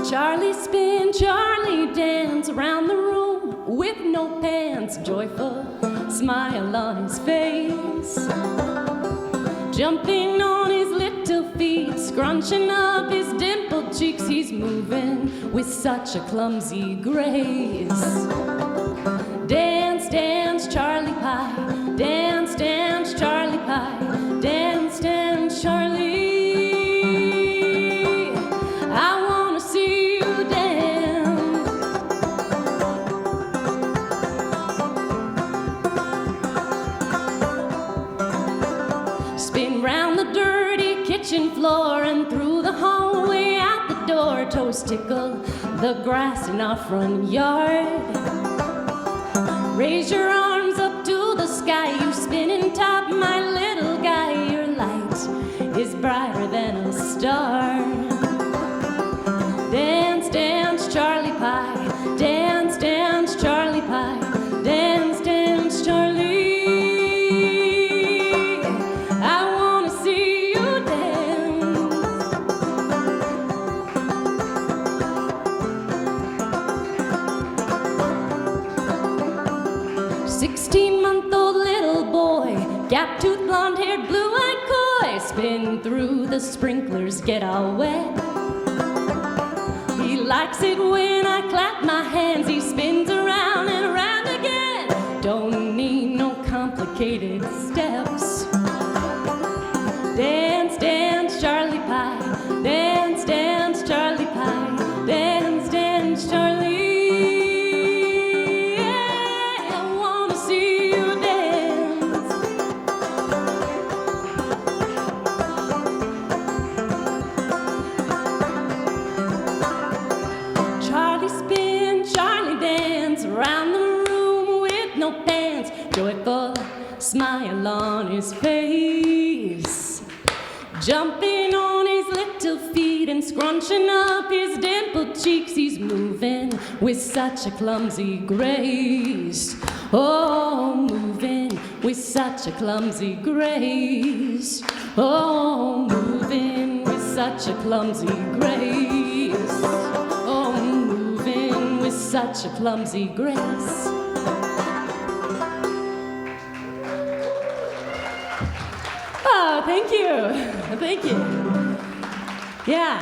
Charlie spin, Charlie dance around the room with no pants, joyful smile on his face, jumping on his little feet, scrunching up his dimpled cheeks. He's moving with such a clumsy grace. Dance, dance, Charlie Pie, dance, dance, Charlie Pie, dance, dance, Charlie. I wanna see you dance. Spin round the dirty kitchen floor and through the hallway out the door. Toes tickle the grass in our front yard. Raise your arms up to the sky, you spinning top, my little guy. Your light is brighter than a star. Dance, dance, Charlie Pie, dance, dance, Charlie Pie, dance, dance, Charlie. I wanna see you dance. 16-month-old little boy, gap-toothed, blonde-haired, blue-eyed coy, spin through the sprinklers, get all wet. He likes it when I clap my hands. He spins around and around again. Don't need no complicated steps. Dance, dance, Charlie Pie, dance, dance, Charlie Pie, dance, dance, Charlie. Joyful smile on his face, Jumping on his little feet and scrunching up his dimpled cheeks, he's moving with such a clumsy grace. Oh, moving with such a clumsy grace. Oh, moving with such a clumsy grace. Oh, moving with such a clumsy grace. Oh, thank you. Thank you. Yeah.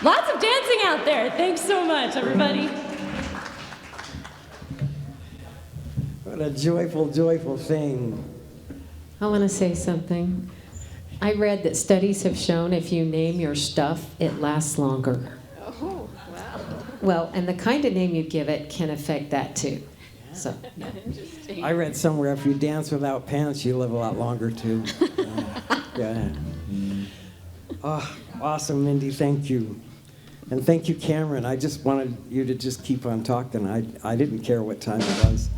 Lots of dancing out there. Thanks so much, everybody. What a joyful, joyful thing. I want to say something. I read that studies have shown if you name your stuff, it lasts longer. Oh, wow. Well, and the kind of name you give it can affect that too. So, yeah. Interesting. I read somewhere if you dance without pants, you live a lot longer too. Yeah. Oh, awesome, Mindy. Thank you. And thank you, Kamrin. I just wanted you to just keep on talking. I didn't care what time it was.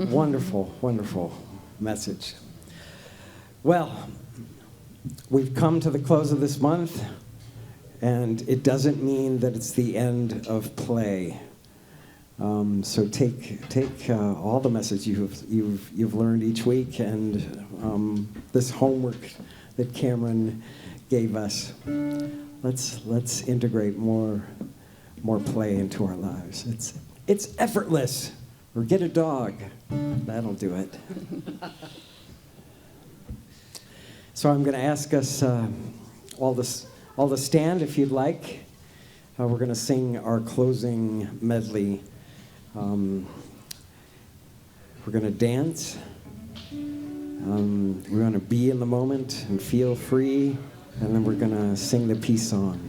Wonderful, wonderful message. Well, we've come to the close of this month, and it doesn't mean that it's the end of play. So take all the message you've learned each week and this homework that Kamrin gave us. Let's integrate more play into our lives. It's effortless. Or get a dog. That'll do it. So I'm going to ask us all to stand if you'd like. We're going to sing our closing medley. We're going to dance. We're going to be in the moment and feel free. And then we're going to sing the peace song.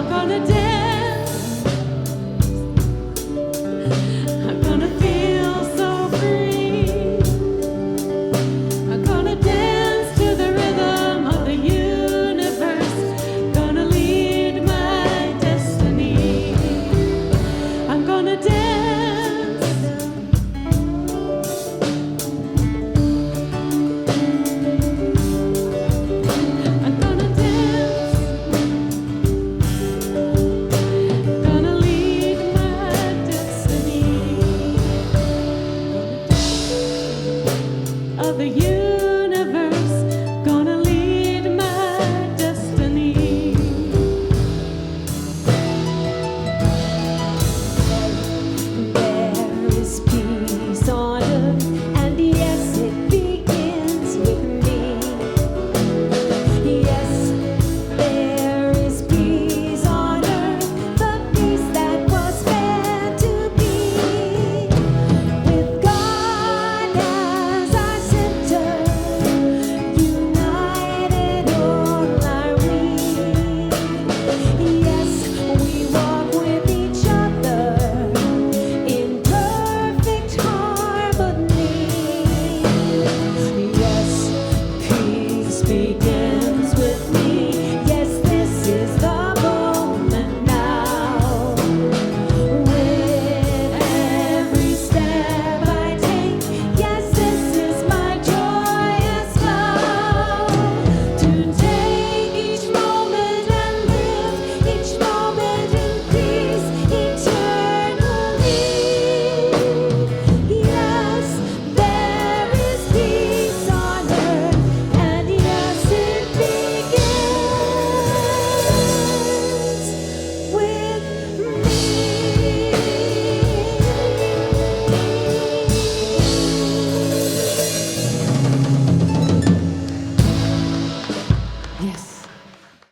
Gonna dance.